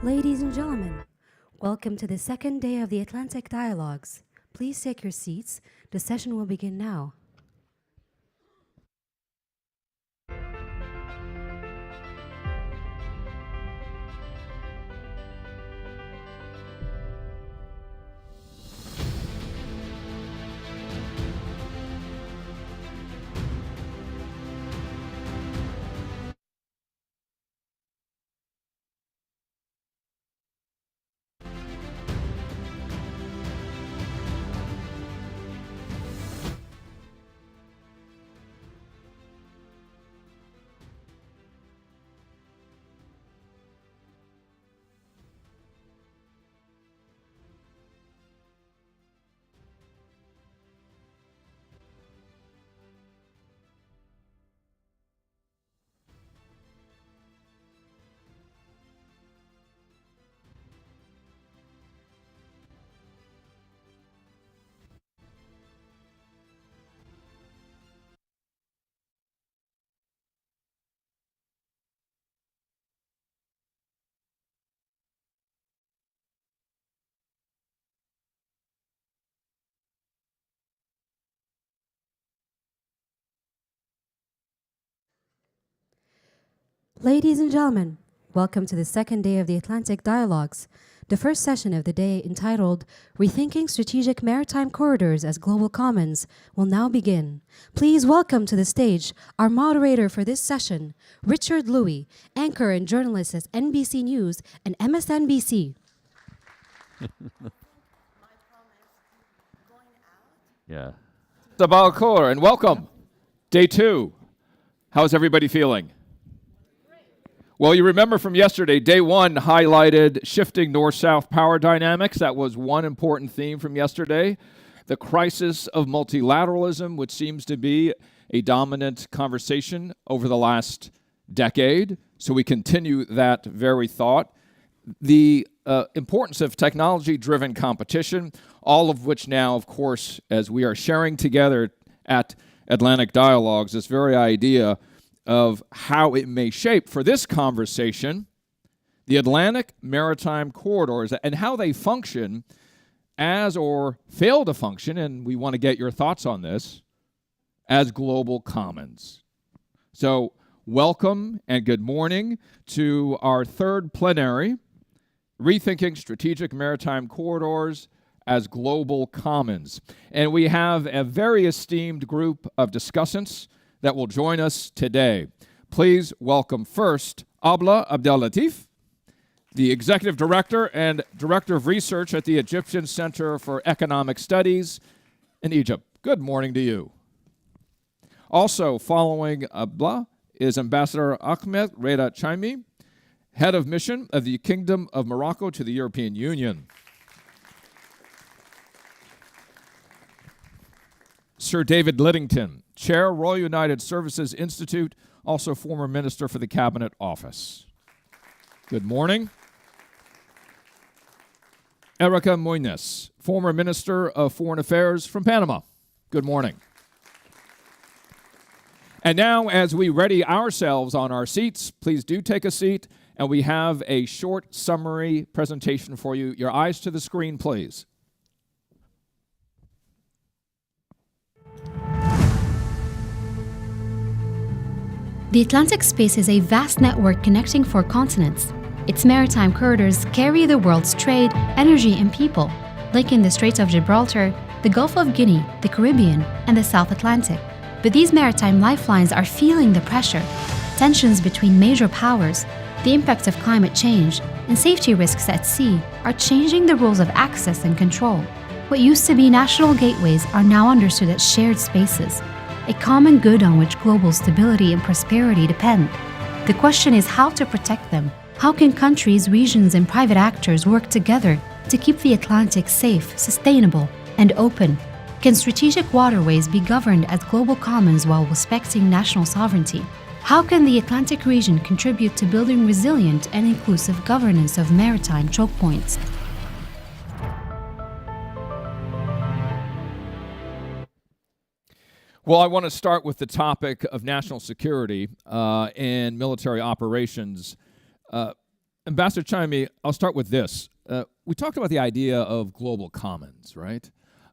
Ladies and gentlemen, welcome to the second day of the Atlantic Dialogues. Please take your seats. The session will begin now. Ladies and gentlemen, welcome to the second day of the Atlantic Dialogues. The first session of the day, entitled Rethinking Strategic Maritime Corridors as Global Commons, will now begin. Please welcome to the stage our moderator for this session, Richard Louis, anchor and journalist at NBC News and MSNBC. Yeah. Sabah al-Khor, and welcome. Day 2. How's everybody feeling? Well, you remember from yesterday, day 1 highlighted shifting north-south power dynamics. That was one important theme from yesterday. The crisis of multilateralism, which seems to be a dominant conversation over the last decade. So we continue that very thought. The importance of technology-driven competition, all of which now, of course, as we are sharing together at Atlantic Dialogues, this very idea of how it may shape, for this conversation, the Atlantic Maritime Corridors and how they function as or fail to function, and we want to get your thoughts on this, as global commons. So welcome and good morning to our third plenary, Rethinking Strategic Maritime Corridors as Global Commons. And we have a very esteemed group of discussants that will join us today. Please welcome first Abla Abdellatif, the Executive Director and Director of Research at the Egyptian Center for Economic Studies in Egypt. Good morning to you. Also following Abla is Ambassador Ahmed Reda Chaimi, Head of Mission of the Kingdom of Morocco to the European Union. Sir David Liddington, Chair, Royal United Services Institute, also former Minister for the Cabinet Office. Good morning. Erica Moines, former Minister of Foreign Affairs from Panama. Good morning. And now, as we ready ourselves on our seats, please do take a seat, and we have a short summary presentation for you. Your eyes to the screen, please. The Atlantic space is a vast network connecting 4 continents. Its maritime corridors carry the world's trade, energy, and people, linking the Strait of Gibraltar, the Gulf of Guinea, the Caribbean, and the South Atlantic. But these maritime lifelines are feeling the pressure. Tensions between major powers, the impact of climate change, and safety risks at sea are changing the rules of access and control. What used to be national gateways are now understood as shared spaces, a common good on which global stability and prosperity depend. The question is how to protect them. How can countries, regions, and private actors work together to keep the Atlantic safe, sustainable, and open? Can strategic waterways be governed as global commons while respecting national sovereignty? How can the Atlantic region contribute to building resilient and inclusive governance of maritime chokepoints? Well, I want to start with the topic of national security and military operations. Ambassador Chaimi, I'll start with this. We talked about the idea of global commons, right?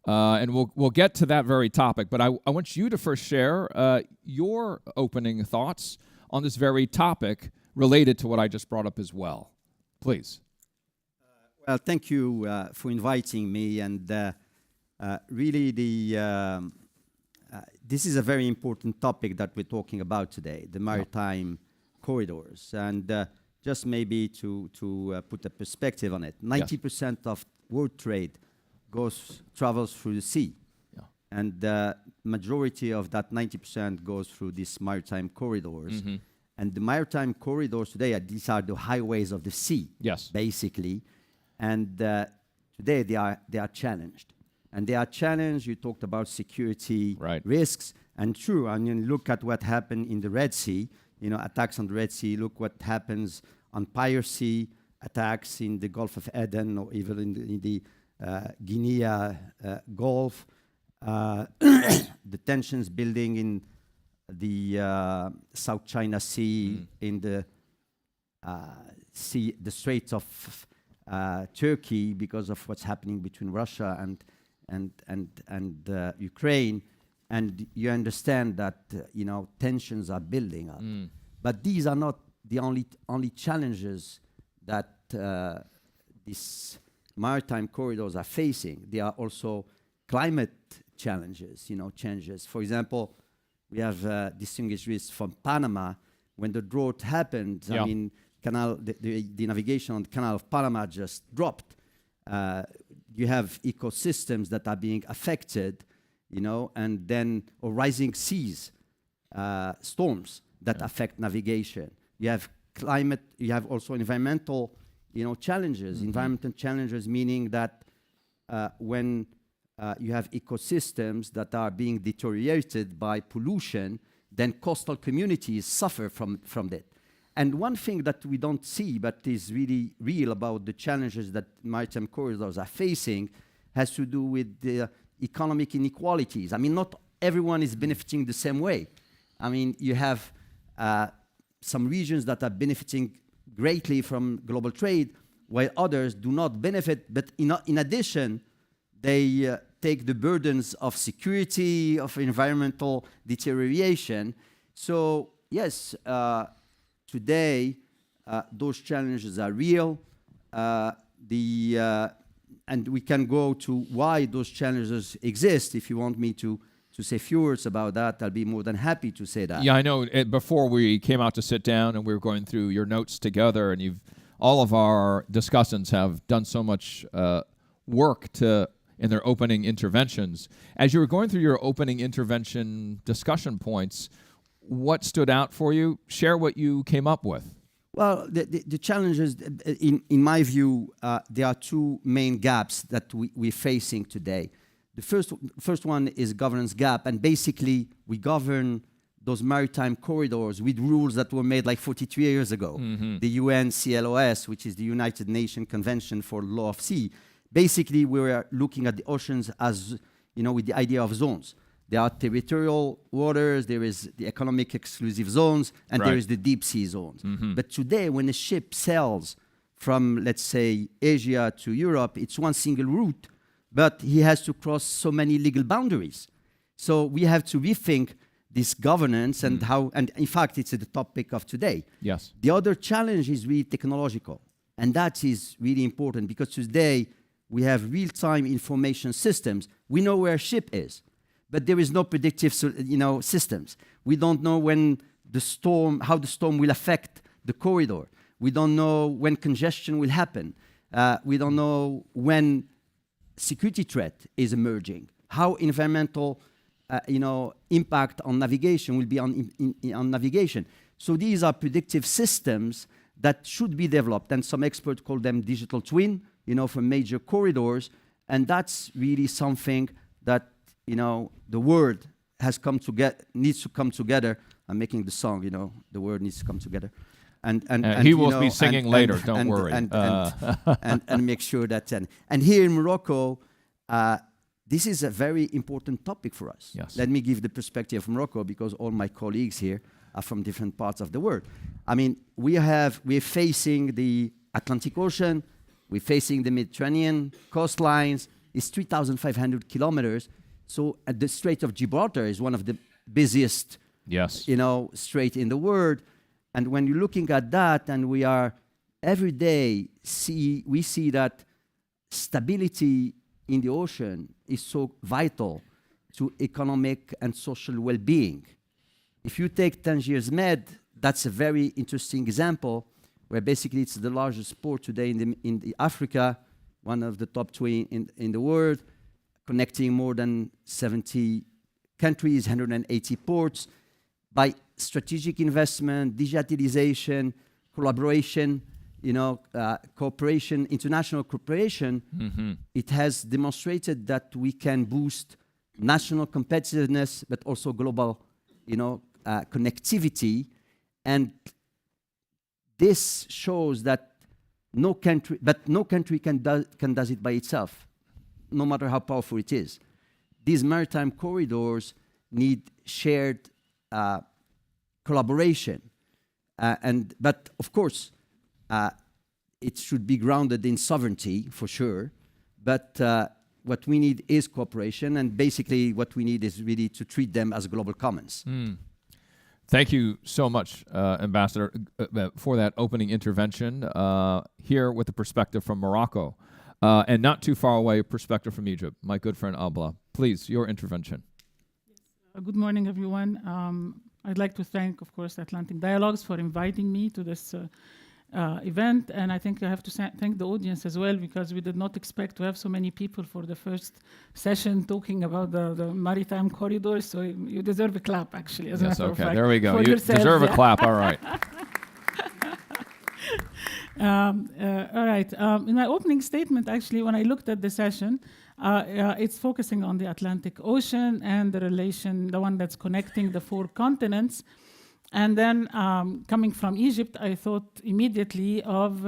And we'll get to that very topic, but I want you to first share your opening thoughts on this very topic related to what I just brought up as well. Please. Well, thank you for inviting me, and really this is a very important topic that we're talking about today, the maritime corridors. And just maybe to put a perspective on it, 90% of world trade travels through the sea. Yeah. And the majority of that 90% goes through these maritime corridors. Mm-hmm. And the maritime corridors today, these are the highways of the sea, Yes. basically. And today they are challenged. And they are challenged. You talked about security risks. And true, I mean, look at what happened in the Red Sea, attacks on the Red Sea. Look what happens on piracy, attacks in the Gulf of Aden, or even in the Guinea Gulf. The tensions building in the South China Sea, in the sea, the Strait of Turkey, because of what's happening between Russia and Ukraine. And you understand that tensions are building up. But these are not the only challenges that these maritime corridors are facing. There are also climate challenges, changes. For example, we have distinguished risks from Panama. When the drought happened, I mean, the navigation on the Canal of Panama just dropped. You have ecosystems that are being affected, and then rising seas, storms that affect navigation. You have climate, you have also environmental, challenges. Mm-hmm. Environmental challenges meaning that when you have ecosystems that are being deteriorated by pollution, then coastal communities suffer from that. And one thing that we don't see, but is really real about the challenges that maritime corridors are facing, has to do with the economic inequalities. I mean, not everyone is benefiting the same way. I mean, you have some regions that are benefiting greatly from global trade, while others do not benefit, but in addition, they take the burdens of security, of environmental deterioration. So, yes, today, those challenges are real. And we can go to why those challenges exist. If you want me to say a few words about that, I'll be more than happy to say that. Yeah, I know. Before we came out to sit down and we were going through your notes together, and all of our discussants have done so much work in their opening interventions. As you were going through your opening intervention discussion points, what stood out for you? Share what you came up with. Well, the challenges, in my view, there are two main gaps that we're facing today. The first one is governance gap, and basically we govern those maritime corridors with rules that were made like 43 years ago. Mm-hmm. The UNCLOS, which is the United Nations Convention for Law of Sea. Basically, we were looking at the oceans as, with the idea of zones. There are territorial waters, there is the economic exclusive zones, and there is the deep sea zones. Mm-hmm. But today, when a ship sails from, let's say, Asia to Europe, it's one single route, but he has to cross so many legal boundaries. So we have to rethink this governance and how, and in fact, it's the topic of today. Yes. The other challenge is really technological, and that is really important because today we have real-time information systems. We know where a ship is, but there is no predictive, systems. We don't know how the storm will affect the corridor. We don't know when congestion will happen. We don't know when security threat is emerging. How environmental, impact on navigation will be on navigation. So these are predictive systems that should be developed, and some experts call them digital twin, for major corridors, and that's really something that the world needs to come together. I'm making the song, the world needs to come together, and he will be singing later. Don't worry, and make sure that and here in Morocco, this is a very important topic for us. Yes. Let me give the perspective of Morocco because all my colleagues here are from different parts of the world. I mean, we're facing the Atlantic Ocean. We're facing the Mediterranean coastlines. It's 3,500 kilometers. So the Strait of Gibraltar is one of the busiest, Yes. strait in the world. And when you're looking at that, and we are every day we see that stability in the ocean is so vital to economic and social well-being. If you take Tangiers Med, that's a very interesting example, where basically it's the largest port today in the Africa, one of the top 20 in the world, connecting more than 70 countries, 180 ports. By strategic investment, digitalization, collaboration, cooperation, international cooperation, it has demonstrated that we can boost national competitiveness, but also global, connectivity. And this shows that no country can does it by itself, no matter how powerful it is. These maritime corridors need shared collaboration, but of course, it should be grounded in sovereignty for sure. But what we need is cooperation, and basically what we need is really to treat them as global commons. Thank you so much, Ambassador, for that opening intervention here with the perspective from Morocco, and not too far away perspective from Egypt. My good friend Abla, please, your intervention. Good morning, everyone. I'd like to thank, of course, Atlantic Dialogues for inviting me to this event, and I think I have to thank the audience as well, because we did not expect to have so many people for the first session talking about the maritime corridors, so you deserve a clap, actually, as a matter of fact. There we go. For You yourself, deserve a clap, all right. All right. In my opening statement, actually, when I looked at the session, it's focusing on the Atlantic Ocean and the relation, the one that's connecting the 4 continents. And then coming from Egypt, I thought immediately of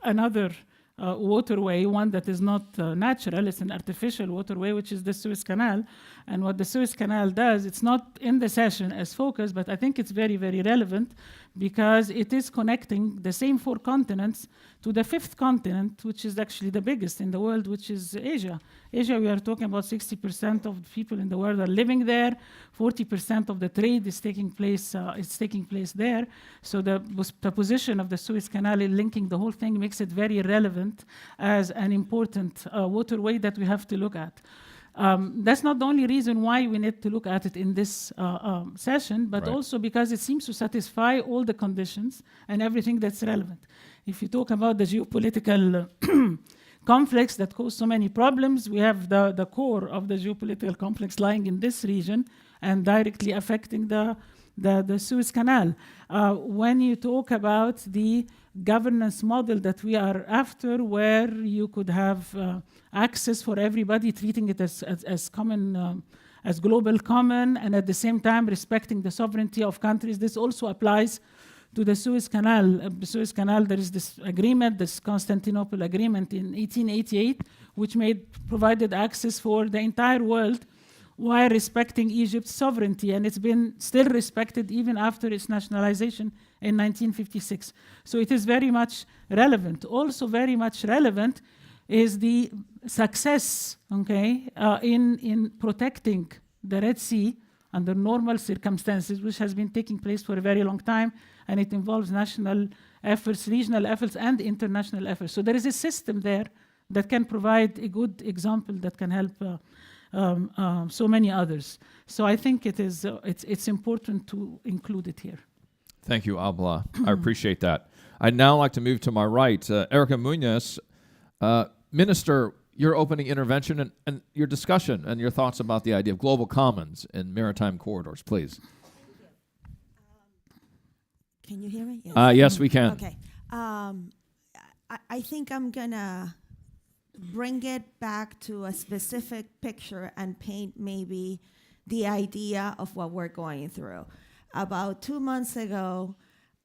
another waterway, one that is not natural, it's an artificial waterway, which is the Suez Canal. And what the Suez Canal does, it's not in the session as focus, but I think it's very, very relevant, because it is connecting the same 4 continents to the 5th continent, which is actually the biggest in the world, which is Asia. Asia, we are talking about 60% of the people in the world are living there. 40% of the trade is taking place there. So the position of the Suez Canal in linking the whole thing makes it very relevant as an important waterway that we have to look at. That's not the only reason why we need to look at it in this session, but also because it seems to satisfy all the conditions and everything that's relevant. If you talk about the geopolitical conflicts that cause so many problems, we have the core of the geopolitical conflicts lying in this region and directly affecting the Suez Canal. When you talk about the governance model that we are after, where you could have access for everybody, treating it as common, as global common, and at the same time respecting the sovereignty of countries, this also applies to the Suez Canal. The Suez Canal, there is this agreement, this Constantinople Agreement in 1888, which provided access for the entire world while respecting Egypt's sovereignty, and it's been still respected even after its nationalization in 1956. So it is very much relevant. Also very much relevant is the success, in protecting the Red Sea under normal circumstances, which has been taking place for a very long time, and it involves national efforts, regional efforts, and international efforts. So there is a system there that can provide a good example that can help so many others. So I think it's important to include it here. Thank you, Abla. I appreciate that. I'd now like to move to my right. Erica Munoz, Minister, your opening intervention and your discussion and your thoughts about the idea of global commons and maritime corridors, please. Can you hear me? Yes, yes we can. Okay. I think I'm going to bring it back to a specific picture and paint maybe the idea of what we're going through. About 2 months ago,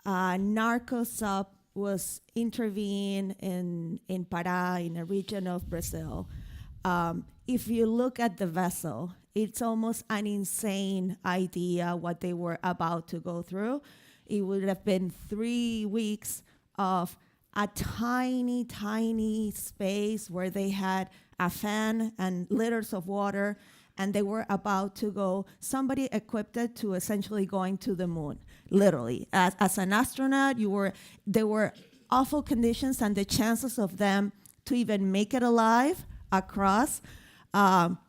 narco sub was intervened in Pará, in a region of Brazil. If you look at the vessel, it's almost an insane idea what they were about to go through. It would have been 3 weeks of a tiny, tiny space where they had a fan and liters of water, and they were about to go, somebody equipped it to essentially going to the moon, literally. As an astronaut, there were awful conditions, and the chances of them to even make it alive across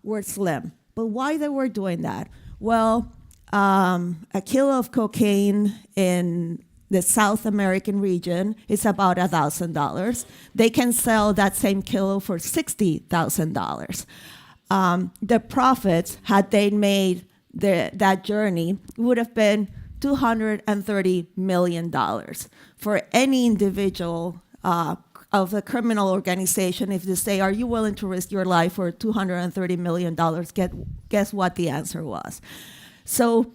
were slim. But why they were doing that? Well, a kilo of cocaine in the South American region is about $1,000. They can sell that same kilo for $60,000. The profits, had they made that journey, would have been $230 million. For any individual of a criminal organization, if they say, are you willing to risk your life for $230 million, guess what the answer was. So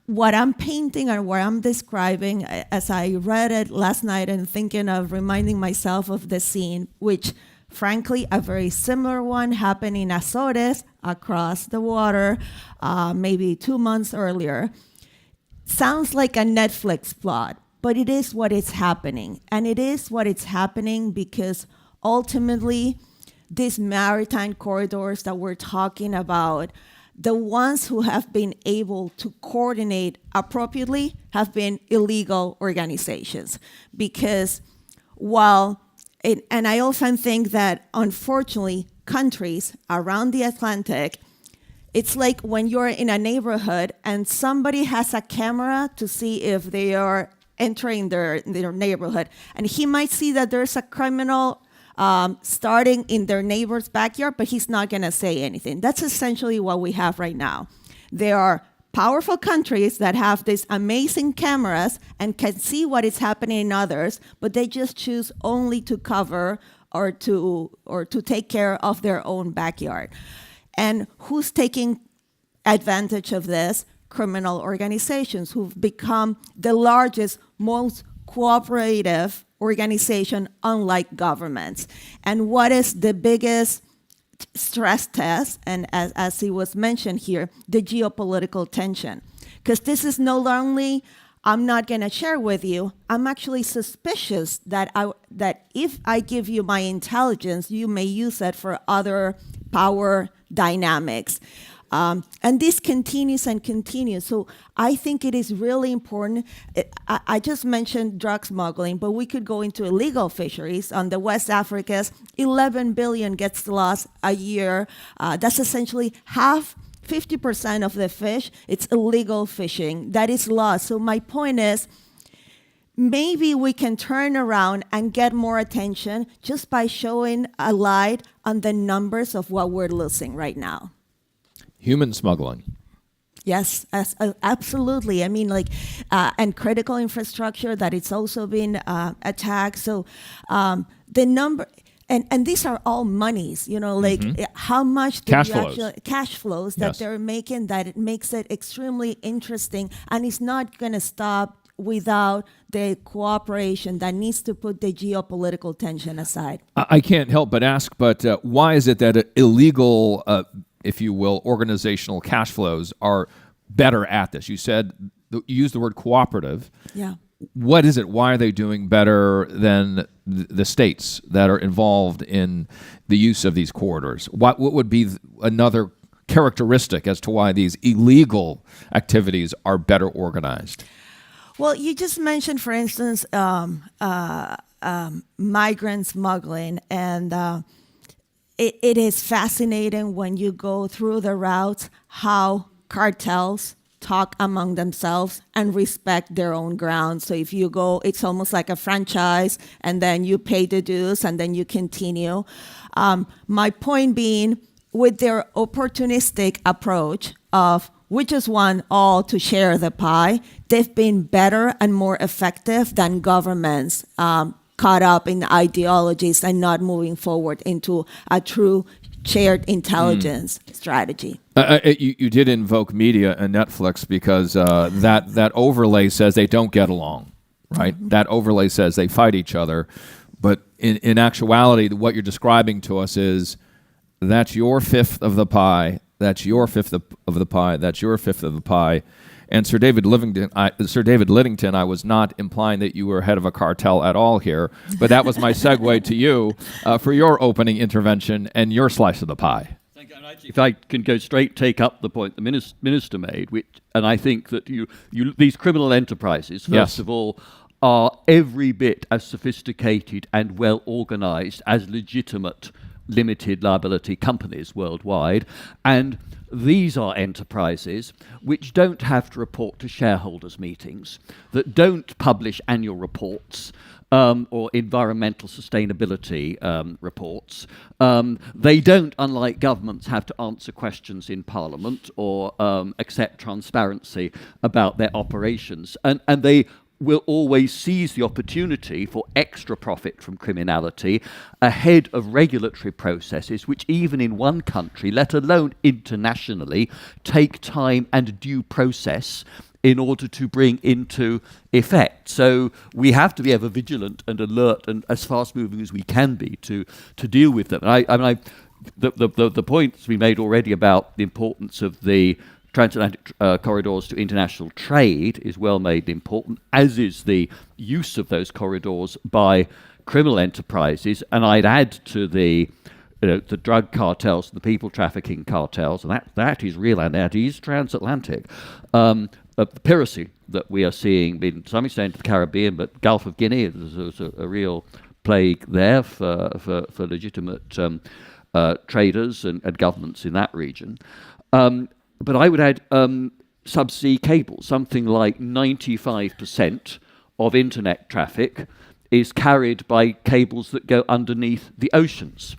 what I'm painting and what I'm describing, as I read it last night and thinking of reminding myself of the scene, which frankly, a very similar one happened in Azores across the water maybe 2 months earlier, sounds like a Netflix plot, but it is what is happening. And it is what is happening because ultimately, these maritime corridors that we're talking about, the ones who have been able to coordinate appropriately have been illegal organizations. Because and I often think that, unfortunately, countries around the Atlantic, it's like when you're in a neighborhood and somebody has a camera to see if they are entering their neighborhood. And he might see that there's a criminal starting in their neighbor's backyard, but he's not going to say anything. That's essentially what we have right now. There are powerful countries that have these amazing cameras and can see what is happening in others, but they just choose only to cover or to take care of their own backyard. And who's taking advantage of this? Criminal organizations who've become the largest, most cooperative organization, unlike governments. And what is the biggest stress test? And as it was mentioned here, the geopolitical tension. Because this is no longer, I'm not going to share with you. I'm actually suspicious that if I give you my intelligence, you may use it for other power dynamics. And this continues and continues. So I think it is really important. I just mentioned drug smuggling, but we could go into illegal fisheries. On the West Africa's, 11 billion gets lost a year. That's essentially 50% of the fish. It's illegal fishing that is lost. So my point is, maybe we can turn around and get more attention just by showing a light on the numbers of what we're losing right now. Human smuggling. Yes, absolutely. I mean, and critical infrastructure that it's also been attacked. So the number, and these are all monies, how much cash flows that they're making, that it makes it extremely interesting. And it's not going to stop without the cooperation that needs to put the geopolitical tension aside. I can't help but ask, why is it that illegal, if you will, organizational cash flows are better at this? You said, you used the word cooperative. Yeah. What is it? Why are they doing better than the states that are involved in the use of these corridors? What would be another characteristic as to why these illegal activities are better organized? Well, you just mentioned, for instance, migrant smuggling, and it is fascinating when you go through the routes how cartels talk among themselves and respect their own ground. So if you go, it's almost like a franchise, and then you pay the dues, and then you continue. My point being, with their opportunistic approach of we just want all to share the pie, they've been better and more effective than governments caught up in ideologies and not moving forward into a true shared intelligence strategy. You did invoke media and Netflix because that overlay says they don't get along, right? Mm-hmm. That overlay says they fight each other. But in actuality, what you're describing to us is that's your fifth of the pie, that's your fifth of the pie, that's your fifth of the pie. And Sir David Lidington, I was not implying that you were head of a cartel at all here, but that was my segue to you for your opening intervention and your slice of the pie. Thank you. And actually, if I can go straight, take up the point the minister made, and I think that these criminal enterprises, first of all, are every bit as sophisticated and well organized as legitimate limited liability companies worldwide. And these are enterprises which don't have to report to shareholders' meetings, that don't publish annual reports or environmental sustainability reports. They don't, unlike governments, have to answer questions in Parliament or accept transparency about their operations. And they will always seize the opportunity for extra profit from criminality ahead of regulatory processes which even in one country, let alone internationally, take time and due process in order to bring into effect. So we have to be ever vigilant and alert and as fast moving as we can be to deal with them. The points we made already about the importance of the transatlantic corridors to international trade is well made important, as is the use of those corridors by criminal enterprises. And I'd add to the drug cartels, the people trafficking cartels, and that is real and that is transatlantic. The piracy that we are seeing, to some extent, the Caribbean, but Gulf of Guinea, there's a real plague there for legitimate traders and governments in that region. But I would add subsea cables. Something like 95% of internet traffic is carried by cables that go underneath the oceans.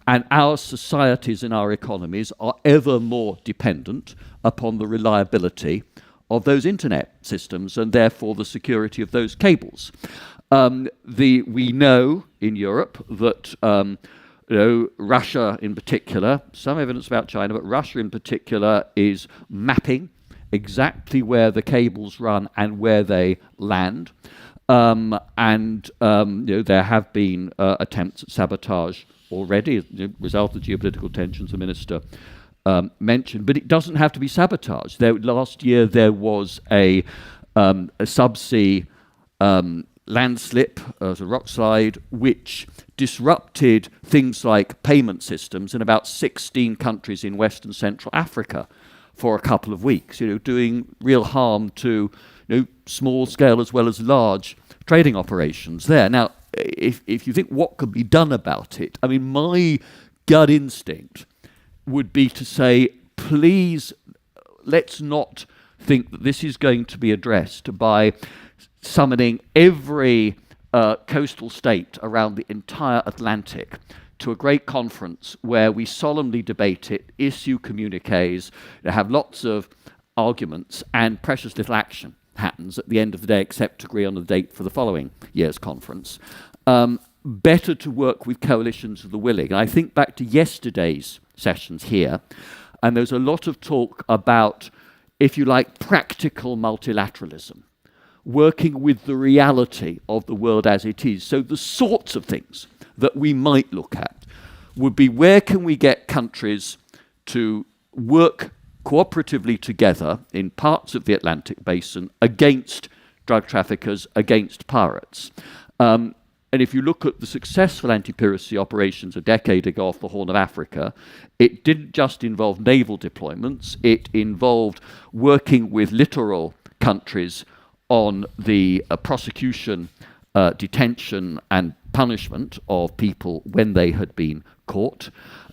And our societies and our economies are ever more dependent upon the reliability of those internet systems and therefore the security of those cables. We know in Europe that Russia in particular, some evidence about China, but Russia in particular is mapping exactly where the cables run and where they land. There have been attempts at sabotage already as a result of geopolitical tensions the minister mentioned, but it doesn't have to be sabotage. Last year there was a subsea landslip, a rock slide, which disrupted things like payment systems in about 16 countries in West and Central Africa for a couple of weeks, doing real harm to small scale as well as large trading operations there. Now, if you think what could be done about it, I mean, my gut instinct would be to say, please, let's not think that this is going to be addressed by summoning every coastal state around the entire Atlantic to a great conference where we solemnly debate it, issue communiques, have lots of arguments, and precious little action happens at the end of the day, except to agree on the date for the following year's conference. Better to work with coalitions of the willing. And I think back to yesterday's sessions here, and there's a lot of talk about, if you like, practical multilateralism, working with the reality of the world as it is. So the sorts of things that we might look at would be, where can we get countries to work cooperatively together in parts of the Atlantic basin against drug traffickers, against pirates? And if you look at the successful anti-piracy operations a decade ago off the Horn of Africa, it didn't just involve naval deployments, it involved working with littoral countries on the prosecution, detention, and punishment of people when they had been caught.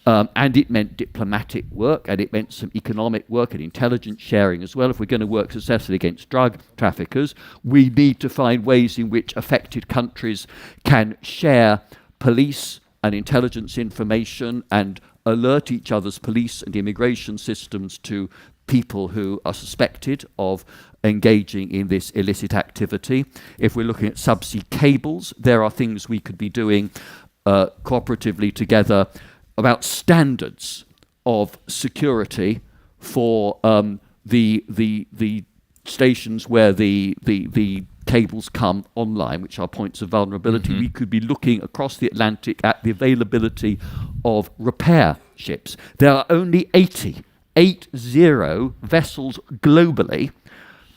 And it meant diplomatic work, and it meant some economic work and intelligence sharing as well. If we're going to work successfully against drug traffickers, we need to find ways in which affected countries can share police and intelligence information and alert each other's police and immigration systems to people who are suspected of engaging in this illicit activity. If we're looking at subsea cables, there are things we could be doing cooperatively together about standards of security for the stations where the cables come online, which are points of vulnerability. We could be looking across the Atlantic at the availability of repair ships. There are only 80 vessels globally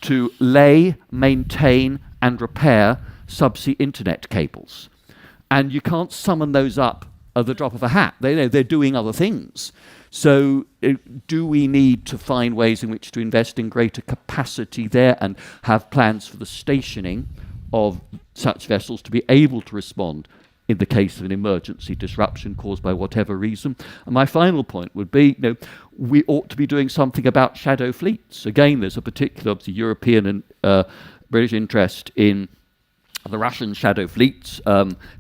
to lay, maintain, and repair subsea internet cables. And you can't summon those up at the drop of a hat. They're doing other things. So do we need to find ways in which to invest in greater capacity there and have plans for the stationing of such vessels to be able to respond in the case of an emergency disruption caused by whatever reason? And my final point would be, we ought to be doing something about shadow fleets. Again, there's a particular obviously European and British interest in the Russian shadow fleets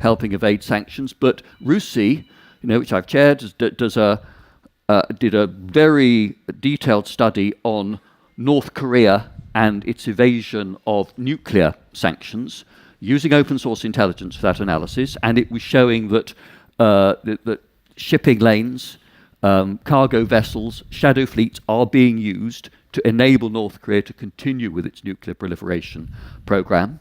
helping evade sanctions, but RUSI, which I've chaired, did a very detailed study on North Korea and its evasion of nuclear sanctions using open source intelligence for that analysis, and it was showing that that shipping lanes, cargo vessels, shadow fleets are being used to enable North Korea to continue with its nuclear proliferation program.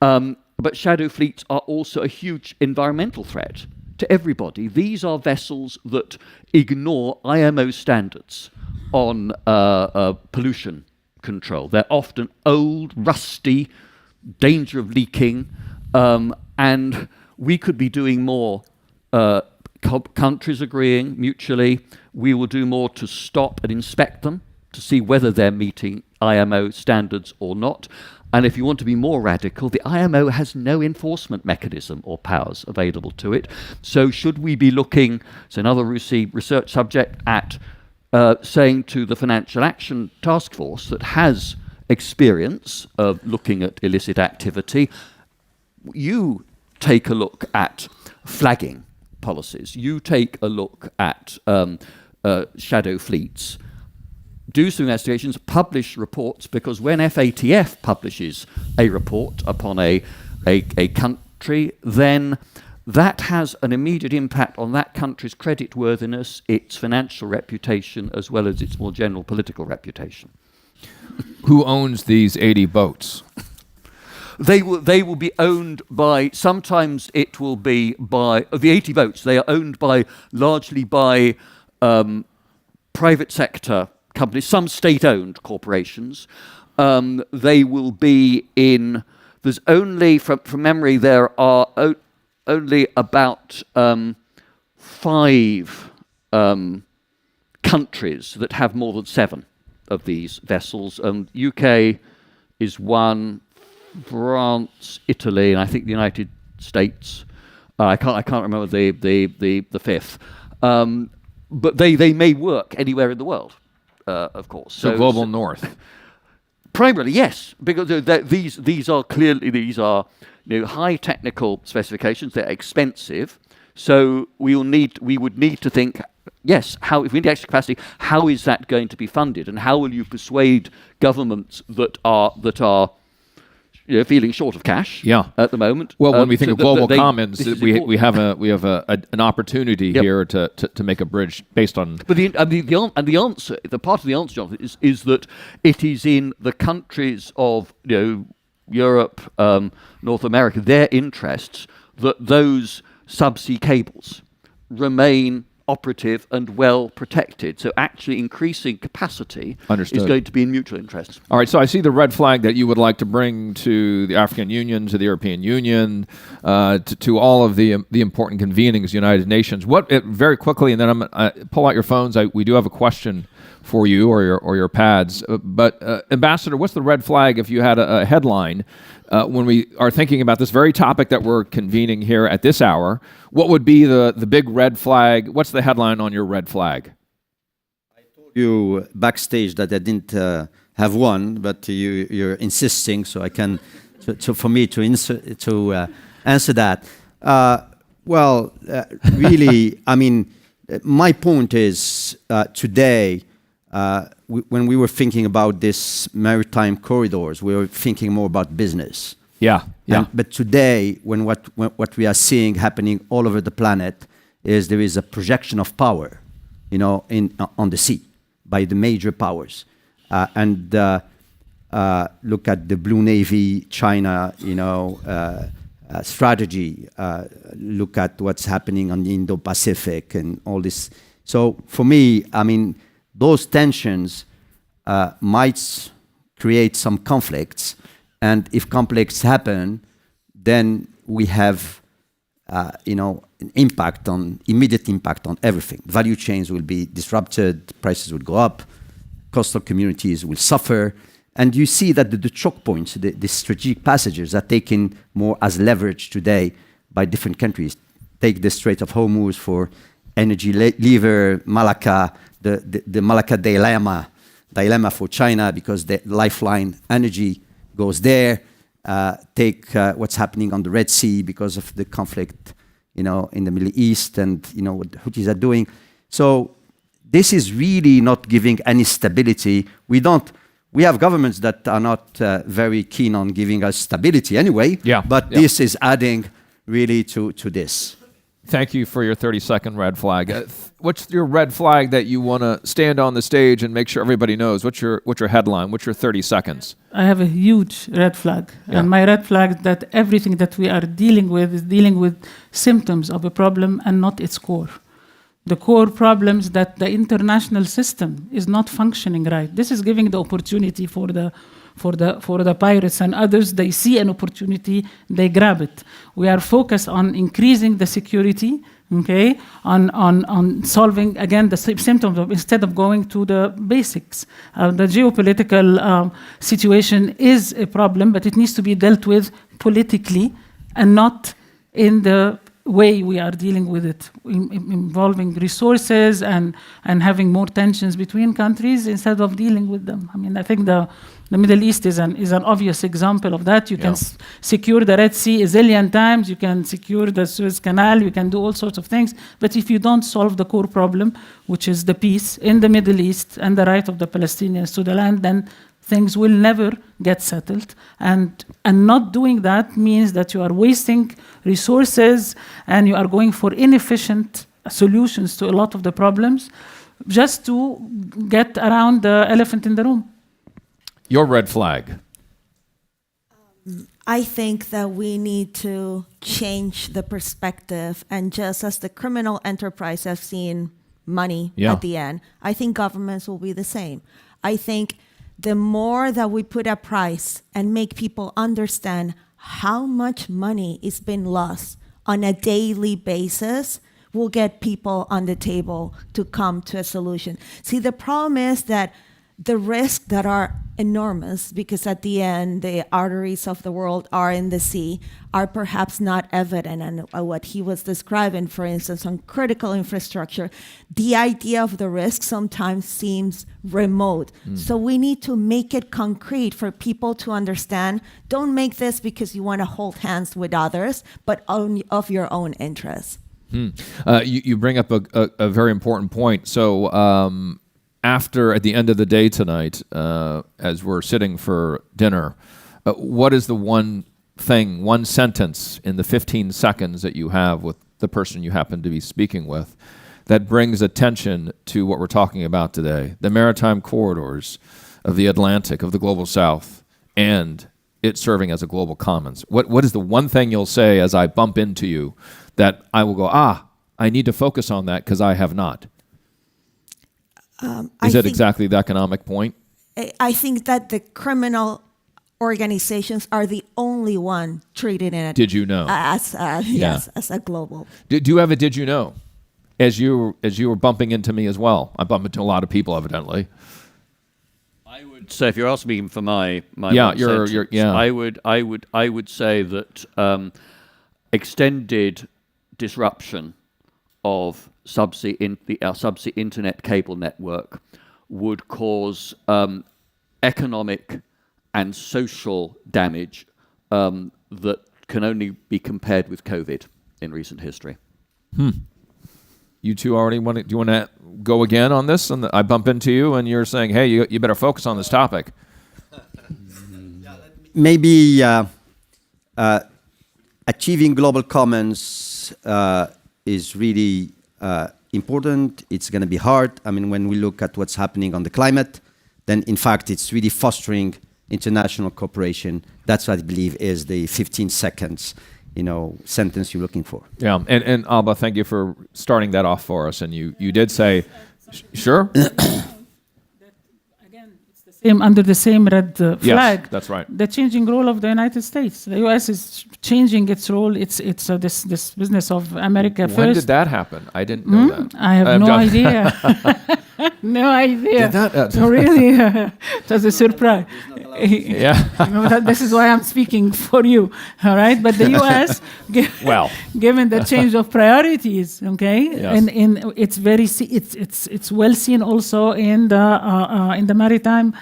But shadow fleets are also a huge environmental threat to everybody. These are vessels that ignore IMO standards on pollution control. They're often old, rusty, danger of leaking, and we could be doing more. Countries agreeing mutually, we will do more to stop and inspect them to see whether they're meeting IMO standards or not. And if you want to be more radical, the IMO has no enforcement mechanism or powers available to it. So should we be looking, it's another RUSI research subject, at saying to the Financial Action Task Force that has experience of looking at illicit activity, you take a look at flagging policies, you take a look at shadow fleets, do some investigations, publish reports, because when FATF publishes a report upon a country, then that has an immediate impact on that country's creditworthiness, its financial reputation, as well as its more general political reputation. Who owns these 80 boats? They will be owned by, sometimes it will be by, the 80 boats, they are owned by, largely by private sector companies, some state-owned corporations. They will be in, there's only, from memory, there are only about 5 countries that have more than 7 of these vessels. UK is one, France, Italy, and I think the United States. I can't remember the 5th. But they may work anywhere in the world, of course. So global north. Primarily, yes, because these are clearly high technical specifications. They're expensive, so we would need to think. Yes, if we need extra capacity, how is that going to be funded, and how will you persuade governments that are feeling short of cash at the moment? Well, when we think of global commons, we have an opportunity here to make a bridge based on. But the answer, the part of the answer, Jonathan, is that it is in the countries of Europe, North America, their interests that those subsea cables remain operative and well protected. So actually increasing capacity is going to be in mutual interest. All right, so I see the red flag that you would like to bring to the African Union, to the European Union, to all of the important convenings, United Nations. Very quickly, and then I'm pull out your phones. We do have a question for you or your pads. But Ambassador, what's the red flag if you had a headline when we are thinking about this very topic that we're convening here at this hour? What would be the big red flag? What's the headline on your red flag? I told you backstage that I didn't have one, but you're insisting, so I can. So for me to answer that, really, I mean, my point is today. When we were thinking about this maritime corridors, we were thinking more about business. Yeah. But today, when what we are seeing happening all over the planet is there is a projection of power, on the sea by the major powers, and look at the Blue Navy, China, strategy. Look at what's happening on the Indo-Pacific and all this. So for me, I mean, those tensions might create some conflicts. And if conflicts happen, then we have, an immediate impact on everything. Value chains will be disrupted, prices will go up, coastal communities will suffer. And you see that the choke points, the strategic passages are taken more as leverage today by different countries. Take the Strait of Hormuz for energy lever, Malacca, the Malacca dilemma for China because the lifeline energy goes there. Take what's happening on the Red Sea because of the conflict, in the Middle East and, what the Houthis are doing. So this is really not giving any stability. We have governments that are not very keen on giving us stability anyway. But this is adding really to this. Thank you for your 30-second red flag. What's your red flag that you want to stand on the stage and make sure everybody knows? What's your headline? What's your 30 seconds? I have a huge red flag. Yeah. And my red flag is that everything that we are dealing with is dealing with symptoms of a problem and not its core. The core problems that the international system is not functioning right. This is giving the opportunity for the pirates and others. They see an opportunity, they grab it. We are focused on increasing the security, okay, on solving again the symptoms instead of going to the basics. The geopolitical situation is a problem, but it needs to be dealt with politically and not in the way we are dealing with it, involving resources and having more tensions between countries instead of dealing with them. I mean, I think the Middle East is an obvious example of that. You can secure the Red Sea a zillion times, you can secure the Suez Canal, you can do all sorts of things, but if you don't solve the core problem, which is the peace in the Middle East and the right of the Palestinians to the land, then things will never get settled. And not doing that means that you are wasting resources and you are going for inefficient solutions to a lot of the problems just to get around the elephant in the room. Your red flag. I think that we need to change the perspective, and just as the criminal enterprise have seen money at the end, I think governments will be the same. I think the more that we put a price and make people understand how much money is being lost on a daily basis, we'll get people on the table to come to a solution. See, the problem is that the risks that are enormous, because at the end, the arteries of the world are in the sea, are perhaps not evident. And what he was describing, for instance, on critical infrastructure, the idea of the risk sometimes seems remote. So we need to make it concrete for people to understand. Don't make this because you want to hold hands with others, but of your own interests. You bring up a very important point. So at the end of the day tonight, as we're sitting for dinner, what is the one sentence in the 15 seconds that you have with the person you happen to be speaking with that brings attention to what we're talking about today, the maritime corridors of the Atlantic, of the global South, and it serving as a global commons? What is the one thing you'll say as I bump into you that I will go, I need to focus on that because I have not? Is it exactly the economic point? I think that the criminal organizations are the only one treated in it. Did you know? As a global. Do you have a did you know? As you were bumping into me as well. I bump into a lot of people, evidently. I would say, if you're asking me for my I would say that extended disruption of subsea internet cable network would cause economic and social damage that can only be compared with COVID in recent history. You two already do you want to go again on this? And I bump into you and you're saying, hey, you better focus on this topic. Maybe achieving global commons is really important. It's going to be hard. I mean, when we look at what's happening on the climate, then in fact, it's really fostering international cooperation. That's what I believe is the 15 seconds, sentence you're looking for. Yeah, and Alba, thank you for starting that off for us. And you did say, sure? That, again, it's the under the same red flag. Yes, that's right. The changing role of the United States. The U.S. is changing its role. It's this business of America first. When did that happen? I didn't know that. I have no idea. No idea. Did that? So really, it was a surprise. Yeah. This is why I'm speaking for you, all right? But the U.S., Well. given the change of priorities, okay, Yes. and it's it's well seen also in the maritime